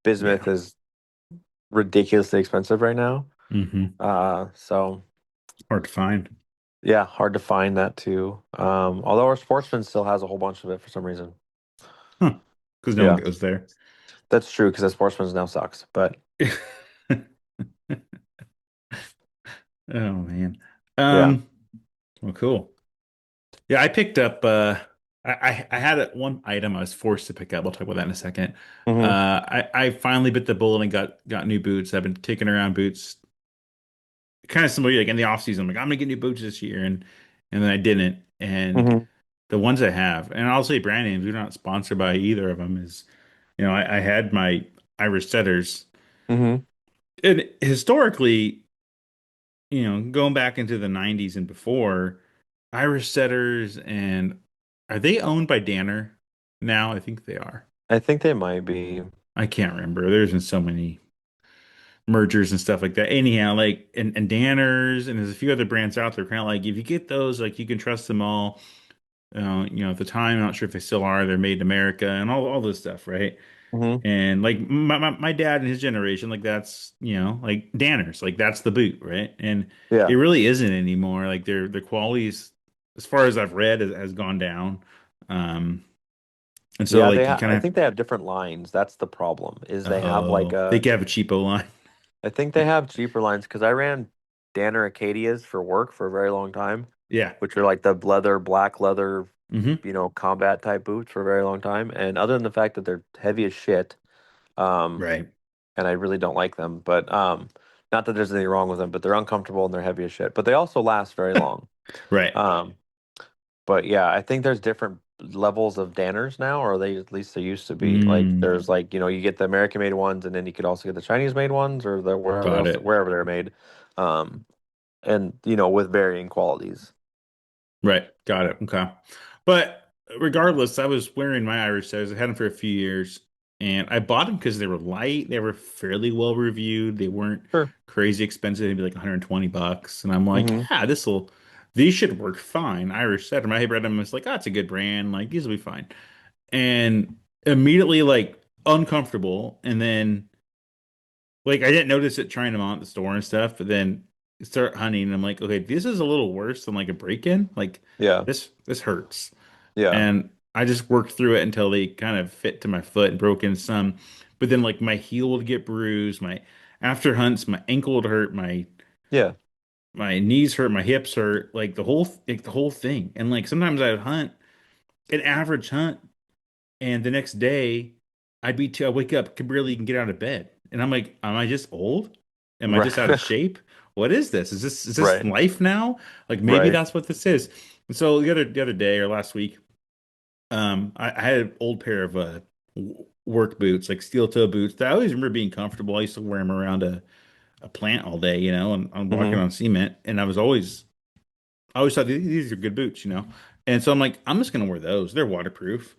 bismuth yeah. is ridiculously expensive right now. Hmm. So Hard to find. yeah, hard to find that too. Although our sportsman still has a whole bunch of it for some reason. Huh. Because no one Yeah, goes there. that's true because the sportsman's now sucks. But Oh man. yeah. Um, well, cool. Yeah, I picked up I had one item I was forced to pick up. I'll talk about that in a second. Hmm. I finally bit the bullet and got new boots. I've been taking around boots kind of similar like in the off season. I'm like, I'm gonna get new boots this year and then I didn't. And Hmm. the ones I have, and I'll say brand names, we're not sponsored by either of them, is I had my Irish setters. Hmm. And historically, going back into the 90s and before, Irish setters and are they owned by Danner now? I think they are. I think they might be. I can't remember. There's been so many mergers and stuff like that. Anyhow, like and Danners and there's a few other brands out there kind of like if you get those, like you can trust them all. At the time, I'm not sure if they still are. They're made in America and all this stuff, right? Hmm. And like my dad and his generation, like that's like Danners, like that's the boot, right? And it Yeah. really isn't anymore. Like their qualities, as far as I've read, has gone down. Um, and so Yeah, like you I kind think they have different lines. That's the problem. Is of they have like they can have a cheapo line. I think they have cheaper lines because I ran Danner Acadias for work for a very long time, Yeah. which are like the black leather, Hmm. combat type boots for a very long time. And other than the fact that they're heavy as shit, um, Right. and I really don't like them. But not that there's anything wrong with them, but they're uncomfortable and they're heavy as shit. But they also last very long. Right. Um, but yeah, I think there's different levels of Danners now, or they at least there used to be. Like Mm, there's like you get the American made ones, and then you could also get the Chinese made ones, or the got it. wherever they're made, um, and with varying qualities. Right. Got it. Okay. But regardless, I was wearing my Irish setters. I had them for a few years and I bought them because they were light. They were fairly well reviewed. They weren't Sure. crazy expensive. They'd be like $120. And I'm like, Hmm. yeah, these should work fine. Irish setter. My read them. It's like, oh, it's a good brand. Like, these will be fine. And immediately, like, uncomfortable. And then, like, I didn't notice it trying them on at the store and stuff. But then start hunting. And I'm like, okay, this is a little worse than like a break-in. Like, Yeah. this hurts. Yeah. And I just worked through it until they kind of fit to my foot and broke in some. But then like my heel would get bruised, my after hunts, my ankle would hurt, Yeah. my knees hurt, my hips hurt, like the whole thing. And like sometimes I'd hunt an average hunt and the next day I wake up, could barely even get out of bed. And I'm like, am I just old? Am I just out of Right. shape? What is this? Is this Right. life now? Like maybe Right. that's what this is. And so the other day or last week, I had an old pair of work boots, like steel toe boots that I always remember being comfortable. I used to wear them around a plant all day, and I'm walking Hmm. on cement, and I always thought these are good boots, And so I'm like, I'm just gonna wear those. They're waterproof.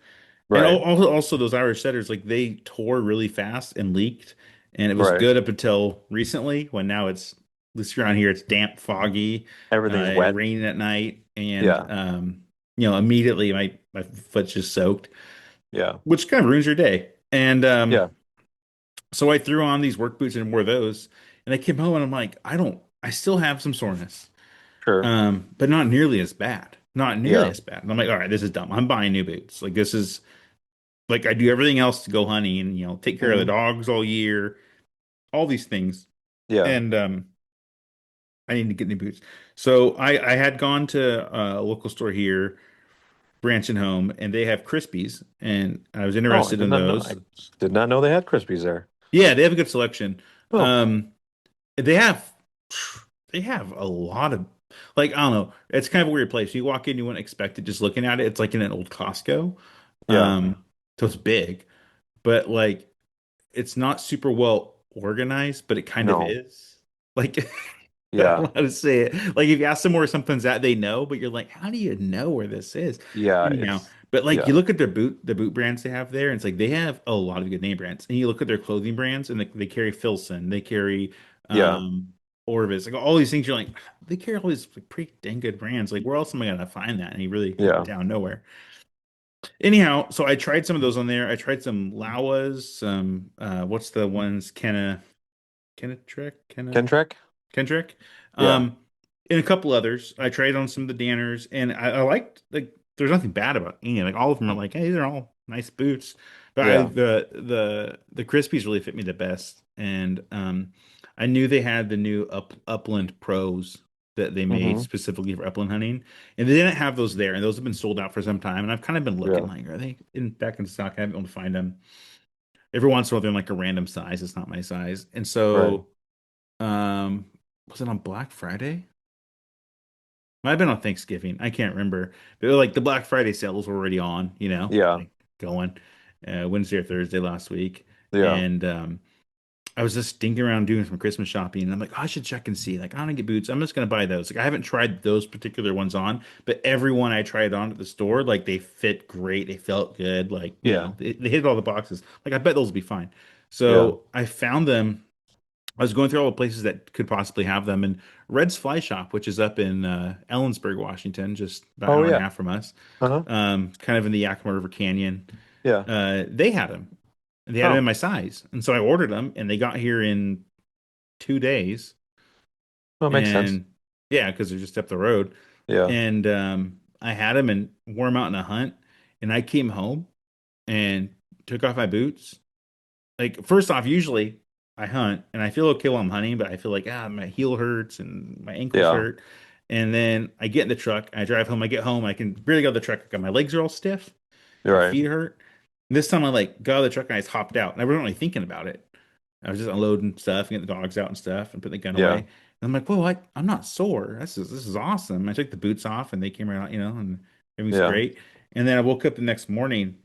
And Right. also those Irish setters, like they tore really fast and leaked, and it was Right. good up until recently when now at least around here, it's damp, foggy, Everything's wet. raining at night, and Yeah. immediately my foot's just soaked, Yeah. which kind of ruins your day. And Yeah. so I threw on these work boots and wore those, and I came home and I'm like, I still have some soreness, Sure. but not nearly as bad, not nearly Yeah. as bad. And I'm like, all right, this is dumb. I'm buying new boots. Like this is like I do everything else to go hunting and take care of the Hmm. dogs all year, all these things, Yeah. and I need to get new boots. So I had gone to a local store here, Branson Home, and they have Crispies, and I was Oh, I interested did in not know. I those. did not know they had Krispies there. Yeah, they have a good selection. Oh, Um, they have they have a lot of like I don't know. It's kind of a weird place. You walk in, you wouldn't expect it just looking at it. It's like in an old Costco. yeah. So it's big, but like it's not super well organized, but it kind of No. is. Like I don't Yeah. know how to say it. Like if you ask them where something's at, they know, but you're like, how do you know where this is? Yeah. Anyhow, but like you Yeah. look at the boot brands they have there, and it's like they have a lot of good name brands. And you look at their clothing brands, and they carry Filson, they carry Yeah. um Orvis, like all these things. You're like, they carry all these like, pretty dang good brands. Like where else am I gonna find that? And you really Yeah. down nowhere. Anyhow, so I tried some of those on there. I tried some Lawas, some what's the ones Kenna Kentrek? Kendrick, Yeah. um, and a couple others. I tried on some of the Danners, and I liked like there's nothing bad about any. Like all of them are like, hey, they're all nice boots. But Yeah. the Crispies really fit me the best, and I knew they had the new Upland Pros that they made Hmm. specifically for upland hunting, and they didn't have those there, and those have been sold out for some time. And I've kind of been looking Yeah. like, are they back in stock? I haven't been able to find them. Every once in a while, they're in like a random size. It's not my size, and Right. so um, was it on Black Friday? Might have been on Thanksgiving. I can't remember. But like the Black Friday sales were already on, Yeah. like going Wednesday or Thursday last week. Yeah. And I was just stinking around doing some Christmas shopping. And I'm like, oh, I should check and see. Like, I want to get boots. I'm just going to buy those. Like, I haven't tried those particular ones on, but every one I tried on at the store, like, they fit great. They felt good. Like, Yeah. they hit all the boxes. Like, I bet those will be fine. Yeah. So I found them. I was going through all the places that could possibly have them, and Red's Fly Shop, which is up in Ellensburg, Washington, just about an Oh hour and a yeah. half from us, Uh-huh. kind of in the Yakima River Canyon. Yeah. They had them. They had them in Oh, my size, and so I ordered them, and they got here in 2 days. that makes sense. And yeah, because they're just up the road. Yeah. And I had them and wore them out in a hunt, and I came home and took off my boots. Like first off, usually I hunt and I feel okay while I'm hunting, but I feel like my heel hurts and my ankles Yeah. hurt. And then I get in the truck, I drive home, I get home, I can barely get out of the truck. Like, my legs are all stiff, You're my right. feet hurt. And this time I like got out of the truck and I just hopped out. And I wasn't really thinking about it. I was just unloading stuff, getting the dogs out and stuff, and putting the gun away. Yeah. And I'm like, whoa, I'm not sore. This is awesome. I took the boots off and they came right out, and everything's Yeah. great. And then I woke up the next morning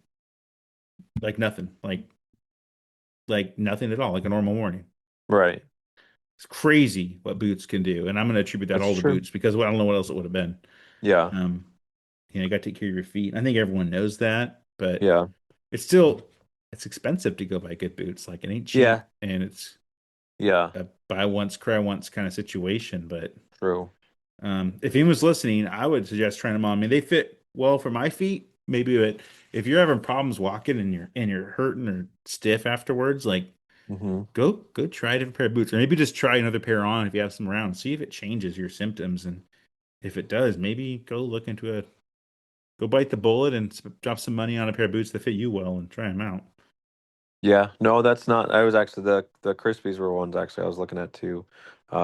like nothing, like nothing at all, like a normal morning. Right. It's crazy what boots can do, and I'm going to attribute that That's all to true. boots because well, I don't know what else it would have been. Yeah. Um, you got to take care of your feet. I think everyone knows that, but Yeah. it's still it's expensive to go buy good boots. Like it ain't Yeah. cheap, and it's Yeah. a buy once, cry once kind of situation. But True. if anyone's listening, I would suggest trying them on. I mean, they fit well for my feet, maybe, but if you're having problems walking and you're hurting or stiff afterwards, like Hmm. go try a different pair of boots, or maybe just try another pair on if you have some around. See if it changes your symptoms, and if it does, maybe go bite the bullet and drop some money on a pair of boots that fit you well and try them out. Yeah. No, that's not. I was actually the Krispies were ones actually I was looking at too.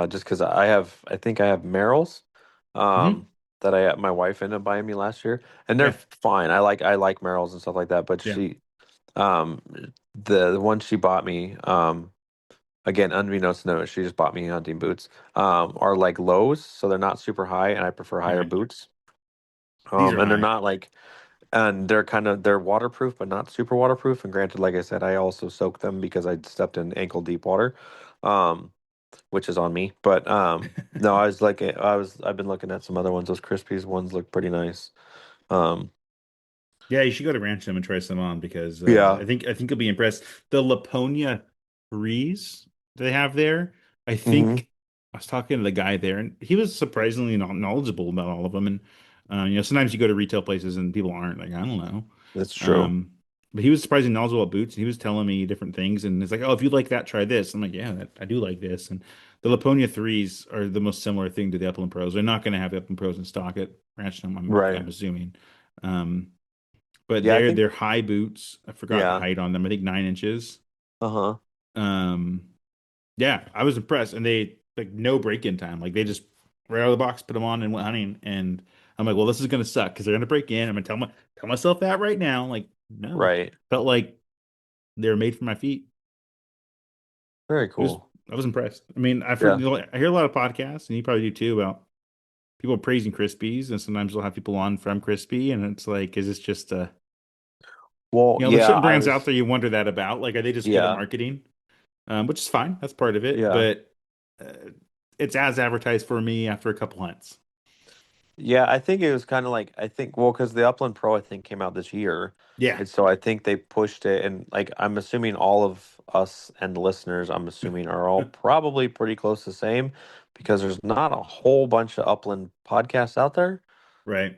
Just because I think I have Merrells, Hmm. um, that my wife ended up buying me last year, and they're Yeah, fine. I like Merrells and stuff like that, but yeah. um, the one she bought me, again, unbeknownst to know, she just bought me hunting boots, are like lows, so they're not super high, and I prefer higher Okay, boots. these are And they're high. not like, and they're waterproof, but not super waterproof. And granted, like I said, I also soaked them because I stepped in ankle deep water, um, which is on me. But no, I've been looking at some other ones. Those Krispies ones look pretty nice. Um, Yeah, you should go to Ranch Them and try some on because yeah. I think you'll be impressed. The Laponia threes they have there, I Hmm. think I was talking to the guy there, and he was surprisingly knowledgeable about all of them. And sometimes you go to retail places and people aren't like, I don't know. That's true. Um, but he was surprisingly knowledgeable about boots, and he was telling me different things. And it's like, oh, if you like that, try this. I'm like, yeah, I do like this. And the Laponia threes are the most similar thing to the Upland Pros. They're not going to have the Upland Pros in stock at Ranch Them, Right. I'm assuming. Um, but Yeah, I think. they're high boots. I forgot the Yeah. height on them. I think 9 inches. Uh-huh. Um, yeah, I was impressed, and they like no break-in time. Like they just right out of the box, put them on, and went hunting. And I'm like, well, this is gonna suck because they're gonna break in. I'm gonna tell myself that right now. Like, no, Right. felt like they were made for my feet. Very It was cool. I was impressed. I mean, I've heard Yeah. I hear a lot of podcasts, and you probably do too, about people praising Krispies, and sometimes they'll have people on from Crispy, and it's like, is this just Well, there's yeah, certain I brands out was, there you wonder that about. Like, are they just good at yeah, marketing? Which is fine. That's part of it. yeah. But it's as advertised for me after a couple hunts. Yeah, I think it was kind of like I think well, because the Upland Pro I think came out this year, Yeah, and so I think they pushed it, and like I'm assuming all of us and the listeners, I'm assuming are all probably pretty close to the same, because there's not a whole bunch of Upland podcasts out there. right.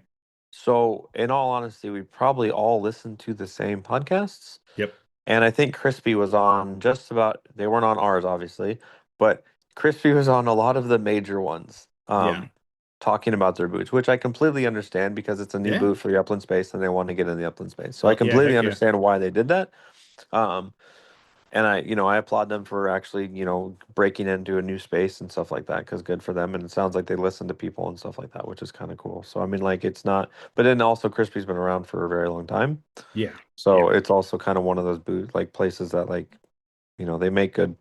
So in all honesty, we probably all listen to the same podcasts. Yep. And I think Crispy was on just about, they weren't on ours, obviously, but Crispy was on a lot of the major ones, Yeah. talking about their boots, which I completely understand because it's a new Yeah. boot for the upland space and they want to get in the upland space. So I Oh, yeah. completely Heck yeah. understand why they did that. Um, and I applaud them for actually, breaking into a new space and stuff like that because good for them. And it sounds like they listen to people and stuff like that, which is kind of cool. So, I mean, like, it's not, but then also Crispy's been around for a very long time. Yeah. So Yeah. it's also kind of one of those like places that like, they make good,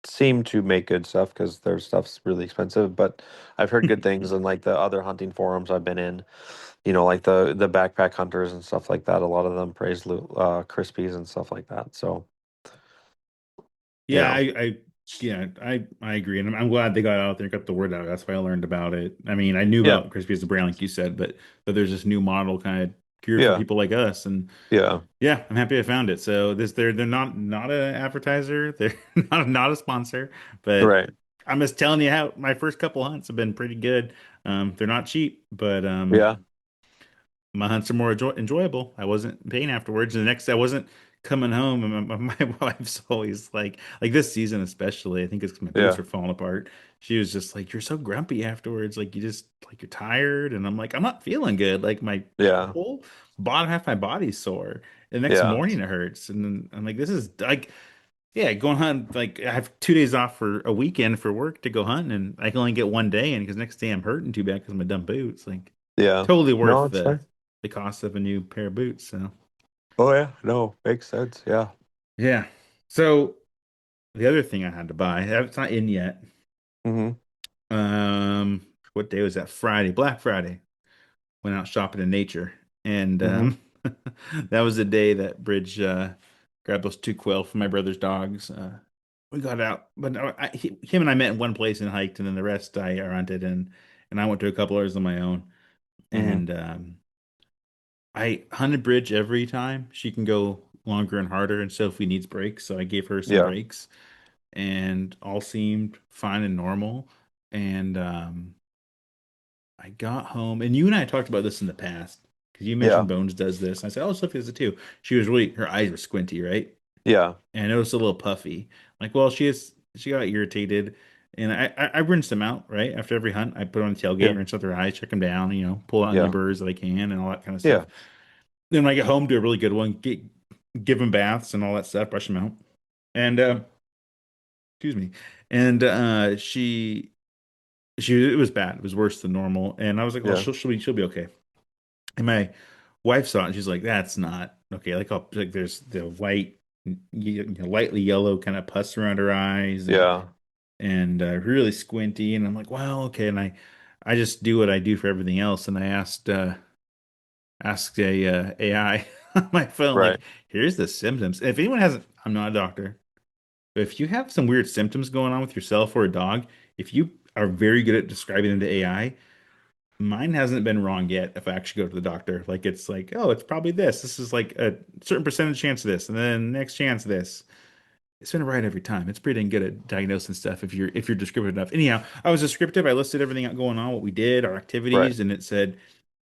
seem to make good stuff because their stuff's really expensive. But I've heard good things and like the other hunting forums I've been in, like the backpack hunters and stuff like that. A lot of them praise Crispies and stuff like that. So, you Yeah, know, I agree, and I'm glad they got out there, got the word out. That's why I learned about it. I mean, I knew yeah, about Crispy as a brand, like you said, but there's this new model kind of geared for yeah, people like us, and yeah, yeah, I'm happy I found it. So they're not an advertiser, they're not a sponsor, but right, I'm just telling you how my first couple hunts have been pretty good. They're not cheap, but yeah, my hunts are more enjoyable. I wasn't paying afterwards. And the next, I wasn't coming home, and my wife's always like this season especially. I think it's 'cause my boots yeah, were falling apart. She was just like, "You're so grumpy afterwards. Like you just like you're tired." And I'm like, "I'm not feeling good. Like my yeah, whole bottom half of my body's sore. The next yeah, morning it hurts." And then I'm like, "This is like." Yeah, going hunt like I have 2 days off for a weekend for work to go hunting, and I can only get one day in because next day I'm hurting too bad because of my dumb boots. Like yeah. totally No, worth it's fair. the cost of a new pair of boots. So Oh yeah, no, makes sense. Yeah. yeah. So the other thing I had to buy, it's not in yet. Mm-hmm. What day was that? Friday, Black Friday. Went out shopping in nature, and Mm-hmm. that was the day that Bridge grabbed those two quail from my brother's dogs. We got out, but him and I met in one place and hiked, and then the rest I hunted, and I went to a couple others on my own. Mm-hmm. And I hunted Bridge every time. She can go longer and harder, and Sophie needs breaks, so I gave her some Yeah. breaks, and all seemed fine and normal. And I got home, and you and I talked about this in the past because you Yeah. mentioned Bones does this. I said, "Oh, Sophie does it too." She was really her eyes were squinty, right? Yeah. And it was a little puffy. Like, well, she got irritated, and I rinsed them out right after every hunt. I put on a tailgate, Yeah. rinse out their eyes, check them down, pull out any Yeah. burrs that I can, and all that kind of stuff. Yeah. Then when I get home, do a really good one, give them baths and all that stuff, brush them out, and excuse me, and she it was bad. It was worse than normal, and I was like, well, Yeah. she'll be okay. And my wife saw it, and she's like, "That's not okay." Like there's the white, lightly yellow kind of pus around her eyes, Yeah. and really squinty. And I'm like, "Well, okay." And I just do what I do for everything else, and I asked a AI on my phone, Right. like, "Here's the symptoms." If anyone hasn't, I'm not a doctor, but if you have some weird symptoms going on with yourself or a dog, if you are very good at describing them to AI, mine hasn't been wrong yet if I actually go to the doctor. Like it's like, oh, it's probably this. This is like a certain percentage chance of this, and then next chance of this. It's been right every time. It's pretty dang good at diagnosing stuff if you're descriptive enough. Anyhow, I was descriptive. I listed everything out going on, what we did, our Right. activities, and it said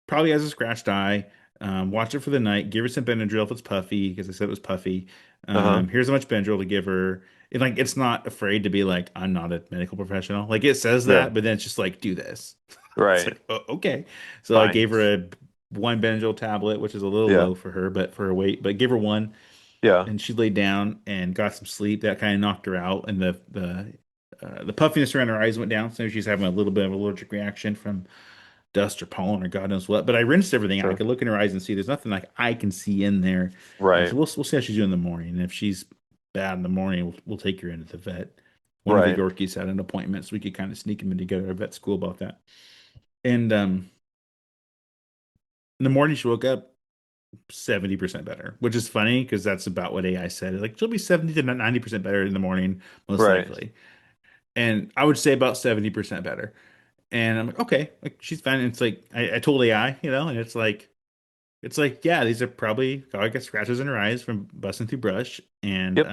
probably has a scratched eye. Watch it for the night. Give her some Benadryl if it's puffy, because I said it was puffy. Uh-huh. Here's how much Benadryl to give her. And like, it's not afraid to be like, I'm not a medical professional. Like, it says Yeah. that, but then it's just like, do this. It's Right. like, oh, okay. So I gave Fine. her a one Benadryl tablet, which is a little Yeah. low for her, but for her weight. But give her one, Yeah. and she laid down and got some sleep. That kind of knocked her out, and the puffiness around her eyes went down. So she's having a little bit of allergic reaction from dust or pollen or God knows what. But I rinsed everything out. I Sure. could look in her eyes and see there's nothing like I can see in there. Right. So we'll see how she's doing in the morning. And if she's bad in the morning, we'll take her into the vet. One of the Right. Yorkies had an appointment, so we could kind of sneak him in to go to vet school about that. And in the morning, she woke up 70% better, which is funny because that's about what AI said. Like she'll be 70 to 90% better in the morning, most Right. likely. And I would say about 70% better. And I'm like, okay, like she's fine. And it's like I told AI, and it's like, yeah, these are probably I got scratches in her eyes from busting through brush, and Yep.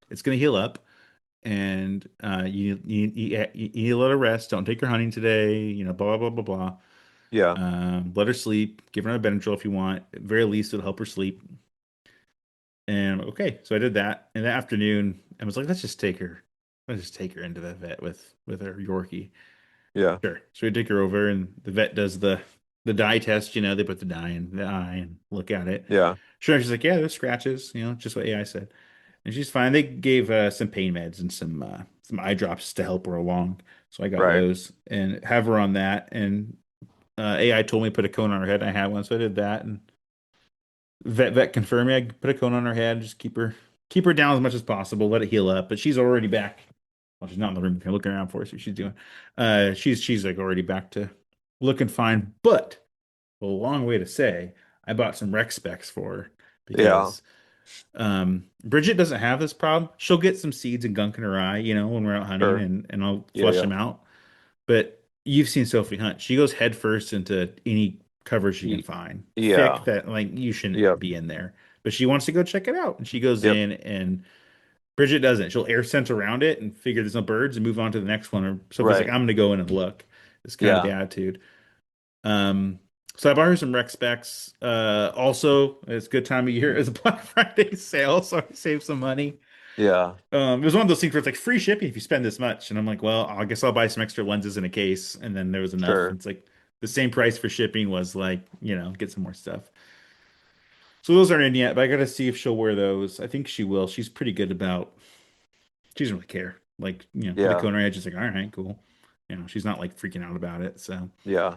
it's gonna heal up. And you need a little rest. Don't take her hunting today. Blah blah blah blah blah. Yeah. Let her sleep. Give her a Benadryl if you want. At very least, it'll help her sleep. And I'm like, okay, so I did that in the afternoon. I was like, let's just take her into the vet with her Yorkie. Yeah. Sure. So we take her over, and the vet does the dye test. They put the dye in the eye and look at it. Yeah. Sure. She's like, yeah, there's scratches. Just what AI said, and she's fine. They gave some pain meds and some eye drops to help her along. So I got Right. those and have her on that. And AI told me to put a cone on her head. And I had one, so I did that. And vet confirmed me. I put a cone on her head, just keep her down as much as possible, let it heal up. But she's already back. Well, she's not in the room. I'm looking around for her, see what she's doing. She's like already back to looking fine. But a long way to say, I bought some rec specs for her Yeah. because Bridget doesn't have this problem. She'll get some seeds and gunk in her eye, when we're out hunting, Sure. and I'll Yeah. flush Yeah. them out. But you've seen Sophie hunt. She goes head first into any cover she can Y- find. Thick Yeah. that like you shouldn't Yep. be in there. But she wants to go check it out. And she goes Yep. in, and Bridget doesn't. She'll air sense around it and figure there's no birds and move on to the next one. Or Sophie's like, Right. I'm gonna go in and look. It's kind of the Yeah. attitude. Um, so I bought her some rec specs. Also, it's a good time of year. It's a Black Friday sale, so I saved some money. Yeah. It was one of those things where it's like free shipping if you spend this much. And I'm like, well, I guess I'll buy some extra lenses in a case. And then there was enough. Sure. It's like the same price for shipping was like, get some more stuff. So those aren't in yet, but I gotta see if she'll wear those. I think she will. She's pretty good about, she doesn't really care. Like, put a Yeah. cone on her head. She's like, all right, cool. She's not like freaking out about it. So, Yeah.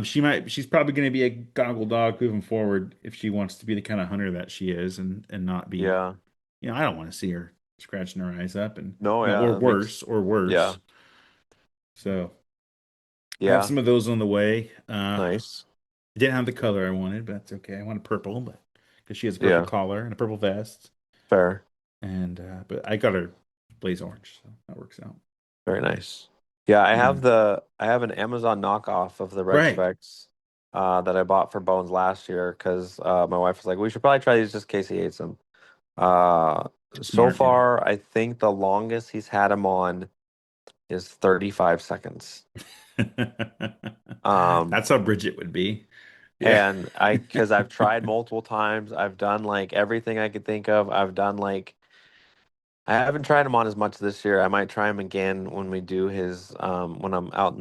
she's probably going to be a goggle dog moving forward if she wants to be the kind of hunter that she is and not be, Yeah. I don't want to see her scratching her eyes up and, No, yeah, or that makes worse, or yeah. worse. So I have Yeah. some of those on the way. Nice. Didn't have the color I wanted, but that's okay. I wanted purple, but because she has a purple Yeah. collar and a purple vest, Fair. and but I got her blaze orange, so that works out. Very nice. Yeah, Um, I have an Amazon knockoff of the Reg right, Specs that I bought for Bones last year because my wife was like, we should probably try these just in case he hates them. Uh, so smart, yeah. far, I think the longest he's had him on is 35 seconds. Um, That's how Bridget would be. Yeah. and because I've tried multiple times, I've done like everything I could think of. I've done like I haven't tried him on as much this year. I might try him again when we do his when I'm out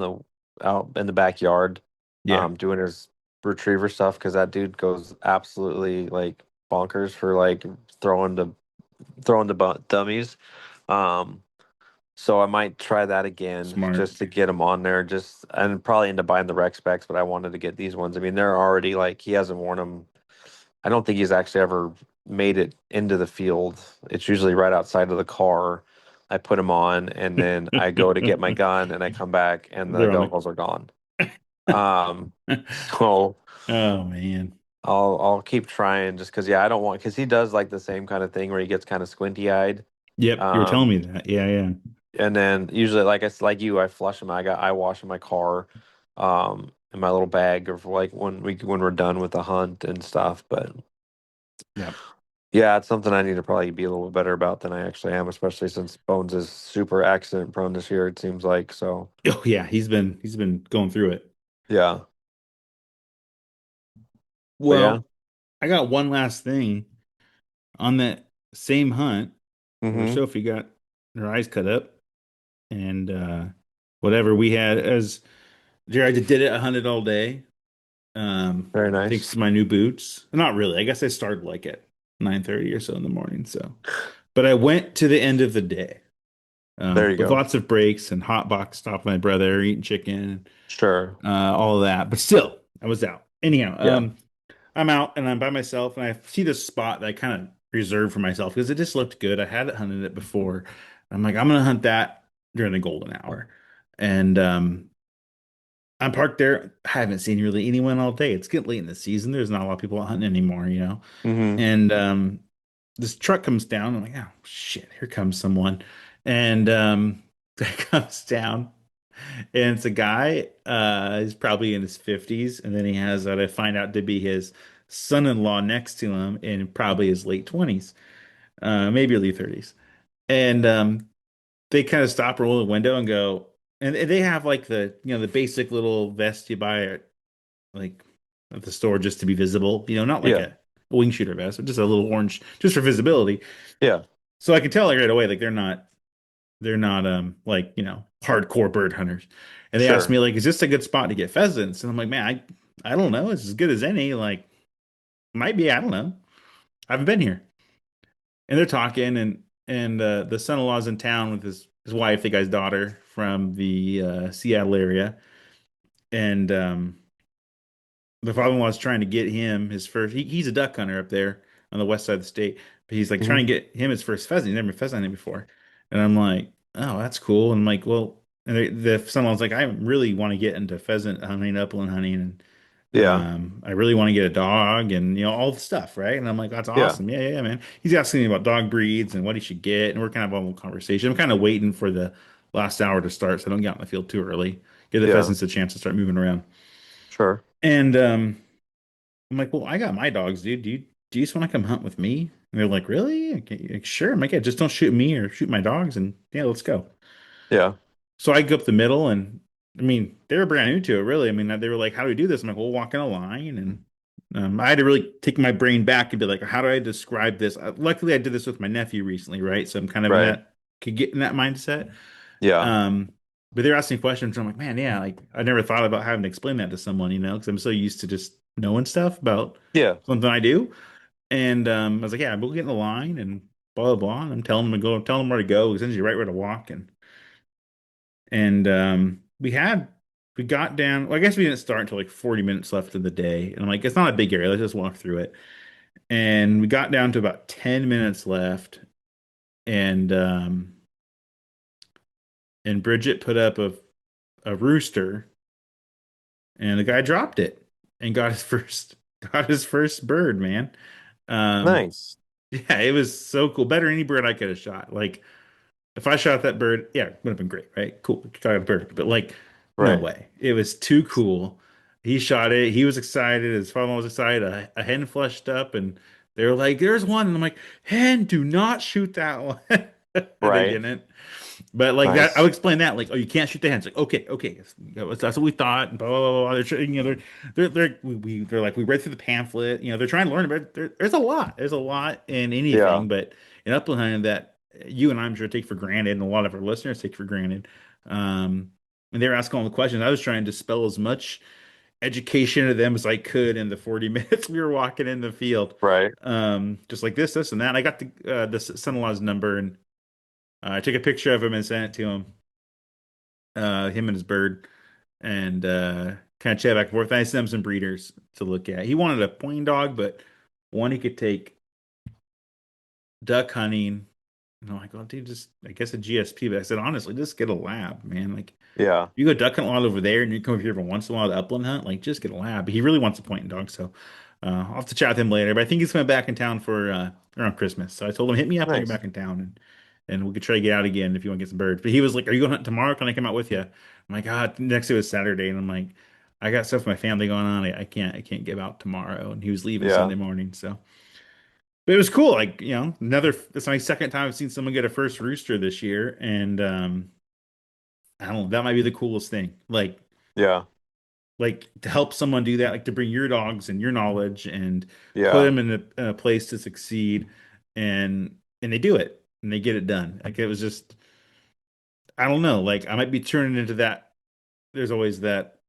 in the backyard Yeah. doing his retriever stuff because that dude goes absolutely like bonkers for like throwing the dummies. Um so I might try that again Smart. just to get him on there just and probably end up buying the rec specs, but I wanted to get these ones. I mean, they're already like he hasn't worn them. I don't think he's actually ever made it into the field. It's usually right outside of the car. I put him on and then I go to get my gun and I come back and the They're on goggles are gone. So Oh man. I'll keep trying just because yeah, I don't want because he does like the same kind of thing where he gets kind of squinty eyed. Yep, you were telling Um, me that. Yeah, yeah. and then usually like it's like you, I flush him. I got eye wash in my car, in my little bag of like when we're done with the hunt and stuff. But Yep. yeah, it's something I need to probably be a little bit better about than I actually am, especially since Bones is super accident prone this year, it seems like. So, Oh yeah, he's been going through it. yeah. But yeah. Well, I got one last thing on that same hunt where Mm-hmm. Sophie got her eyes cut up and whatever we had as Jared did it. I hunted all day. Very Thanks nice. to my new boots. Not really. I guess I started like at 9:30 or so in the morning. So, but I went to the end of the day There you with go. lots of breaks and hot box stop with my brother, eating chicken, Sure. all of that. But still, I was out. Anyhow, Yeah. I'm out and I'm by myself and I see this spot that I kind of reserved for myself because it just looked good. I hadn't hunted it before. I'm like, I'm gonna hunt that during the golden hour. And I'm parked there. I haven't seen really anyone all day. It's getting late in the season. There's not a lot of people out hunting anymore, you know. Mm-hmm. And this truck comes down. I'm like, oh shit, here comes someone. And that comes down. And it's a guy, he's probably in his 50s, and then he has what I find out to be his son-in-law next to him in probably his late 20s, maybe early 30s. And they kind of stop, roll the window, and go, and they have like the basic little vest you buy like at the store just to be visible, not like Yeah. a wing shooter vest, but just a little orange just for visibility. Yeah. So I can tell like right away, like they're not like, hardcore bird hunters. And they asked Sure. me like, is this a good spot to get pheasants? And I'm like, man, I don't know. It's as good as any. Like, might be, I don't know. I haven't been here. And they're talking and the son-in-law's in town with his wife, the guy's daughter from the Seattle area. And the father-in-law is trying to get him his first. He's a duck hunter up there on the west side of the state, but he's like Mm-hmm. trying to get him his first pheasant. He's never been pheasant hunting before, and I'm like, oh, that's cool. And I'm like, well, and the son-in-law's like, I really want to get into pheasant hunting, upland hunting, and Yeah. I really want to get a dog, and all the stuff, right? And I'm like, that's Yeah. awesome. Yeah, yeah, yeah, man. He's asking me about dog breeds and what he should get, and we're kind of having a conversation. I'm kind of waiting for the last hour to start, so I don't get out in the field too early. Give the Yeah. pheasants a chance to start moving around. Sure. And I'm like, well, I got my dogs, dude. Do you just want to come hunt with me? And they're like, really? Okay, like, sure. I'm like, yeah, just don't shoot me or shoot my dogs, and yeah, let's go. Yeah. So I go up the middle, and I mean, they were brand new to it, really. I mean, they were like, how do we do this? I'm like, we'll walk in a line, and I had to really take my brain back and be like, how do I describe this? Luckily, I did this with my nephew recently, right? So I'm kind of in Right. that, could get in that mindset. Yeah. Um, but they're asking questions. And I'm like, man, yeah, like I never thought about having to explain that to someone, because I'm so used to just knowing stuff about Yeah. something I do. And I was like, yeah, we'll get in the line and blah blah blah. And I'm telling them to go, telling them where to go, essentially right where to walk. And we got down. Well, I guess we didn't start until like 40 minutes left of the day. And I'm like, it's not a big area. Let's just walk through it. And we got down to about 10 minutes left. And and Bridget put up a rooster, and the guy dropped it and got his first got his first bird, man. Um, Nice. yeah, it was so cool. Better than any bird I could have shot. Like if I shot that bird, yeah, it would have been great, right? Cool, got a bird. But like, no Right. way. It was too cool. He shot it. He was excited. His father was excited. A hen flushed up, and they were like, "There's one." And I'm like, "Hen, do not shoot that one." And they Right. didn't. But like that, I would Nice. explain that. Like, oh, you can't shoot the hens. Like, okay, okay, that's what we thought. And blah blah blah. Blah. They're like we read through the pamphlet. They're trying to learn about it. There's a lot. There's a lot in anything, Yeah. but in upland hunting that you and I'm sure take for granted, and a lot of our listeners take for granted. Um, and they were asking all the questions. I was trying to spell as much education to them as I could in the 40 minutes we were walking in the field. Right. Just like this, and that. I got the son-in-law's number, and I took a picture of him and sent it to him and his bird, and kind of chat back and forth. And I sent him some breeders to look at. He wanted a pointing dog, but one he could take duck hunting. And I'm like, well, dude, just I guess a GSP. But I said, honestly, just get a lab, man. Like, Yeah. you go duck hunt a lot over there, and you come over here every once in a while to upland hunt. Like, just get a lab. But he really wants a pointing dog, so I'll have to chat with him later. But I think he's coming back in town for around Christmas. So I told him, hit me up when you're Nice. back in town, and we could try to get out again if you want to get some birds. But he was like, "Are you going to hunt tomorrow? Can I come out with you?" I'm like, "God." Next day was Saturday, and I'm like, "I got stuff with my family going on. I can't give out tomorrow." And he was leaving Yeah. Sunday morning, so. But it was cool. Like, another. It's my second time I've seen someone get a first rooster this year, and I don't know. That might be the coolest thing. Yeah. Like to help someone do that, like to bring your dogs and your knowledge and put Yeah. them in a place to succeed, and they do it and they get it done. Like it was just, I don't know. Like I might be turning into that. There's always that.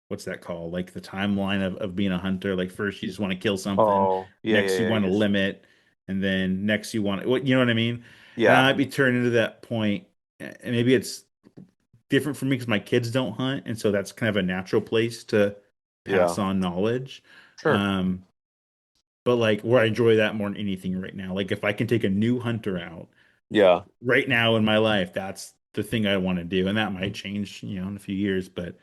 What's that called? Like the timeline of being a hunter. Like first you just want to kill something, Oh, yeah, yeah, next you yeah. want to Yes. limit, and then next you want what you know what I mean? And I Yeah. might be turning into that point, and maybe it's different for me because my kids don't hunt, and so that's kind of a natural place to Yeah. pass on knowledge. Sure. Um, but like where I enjoy that more than anything right now. Like if I can take a new hunter out Yeah. right now in my life, that's the thing I want to do. And that might change, in a few years, but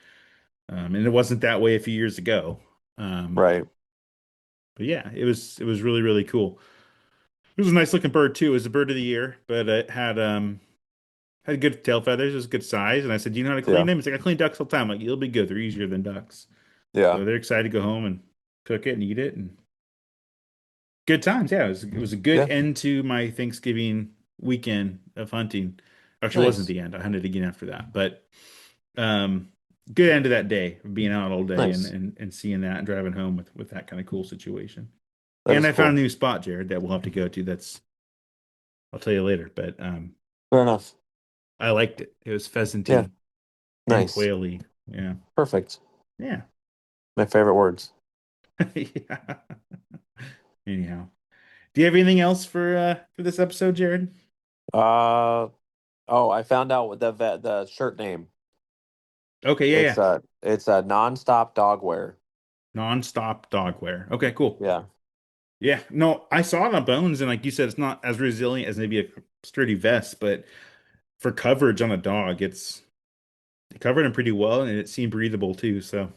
and it wasn't that way a few years ago. Um, Right. but yeah, it was really, really cool. It was a nice looking bird too. It was a bird of the year, but it had good tail feathers. It was good size. And I said, "Do you know how to clean Yeah. them?" He's like, "I clean ducks all the time." I'm like, "You'll be good. They're easier than ducks." Yeah. So they're excited to go home and cook it and eat it and good times. Yeah, it was a good Yeah. end to my Thanksgiving weekend of hunting. Actually, it wasn't Nice. the end. I hunted again after that, but um, good end of that day of being out all day and Nice. and seeing that and driving home with that kind of cool situation. That And is I found cool. a new spot, Jared, that we'll have to go to. That's I'll tell you later, but Fair enough. I liked it. It was Yeah. pheasanty and Nice. quaily. Yeah, Perfect. yeah, My favorite words. yeah. Anyhow, do you have anything else for this episode, Jared? Uh oh, I found out what the shirt name. Okay, yeah, yeah. It's a nonstop dog wear. Non-stop dog wear. Okay, cool. Yeah. Yeah, no, I saw it on Bones, and like you said, it's not as resilient as maybe a sturdy vest, but for coverage on a dog, it's it covered him pretty well, and it seemed breathable too. So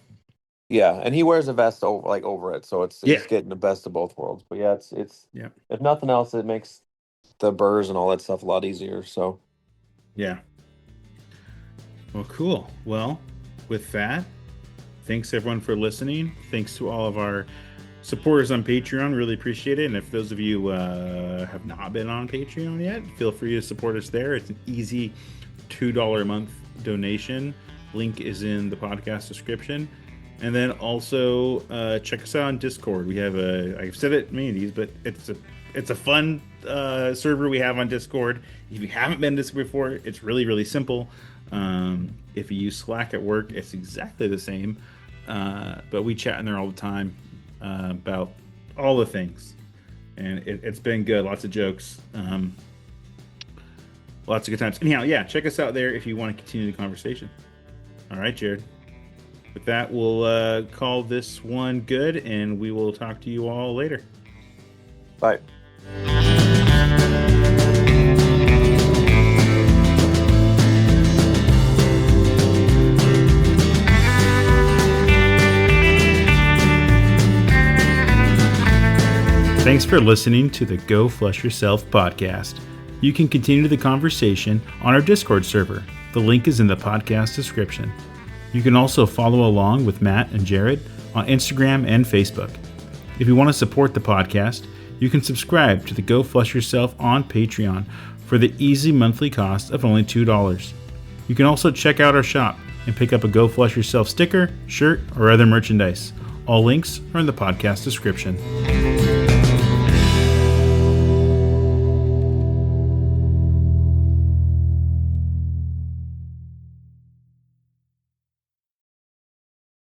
Yeah, and he wears a vest over it, so yeah, he's getting the best of both worlds. But yeah, it's yeah, if nothing else, it makes the burrs and all that stuff a lot easier. So yeah. Well, cool. Well, with that, thanks everyone for listening. Thanks to all of our supporters on Patreon. Really appreciate it. And if those of you have not been on Patreon yet, feel free to support us there. It's an easy $2 a month donation. Link is in the podcast description. And then also check us out on Discord. We have I've said it many of these, but it's a fun server we have on Discord. If you haven't been to this before, it's really, really simple. If you use Slack at work, it's exactly the same. But we chat in there all the time about all the things. And it's been good. Lots of jokes. Lots of good times. Anyhow, yeah, check us out there if you want to continue the conversation. All right, Jared. With that, we'll call this one good, and we will talk to you all later. bye. Thanks for listening to the Go Flush Yourself podcast. You can continue the conversation on our Discord server. The link is in the podcast description. You can also follow along with Matt and Jared on Instagram and Facebook. If you want to support the podcast, you can subscribe to the Go Flush Yourself on Patreon for the easy monthly cost of only $2. You can also check out our shop and pick up a Go Flush Yourself sticker, shirt, or other merchandise. All links are in the podcast description.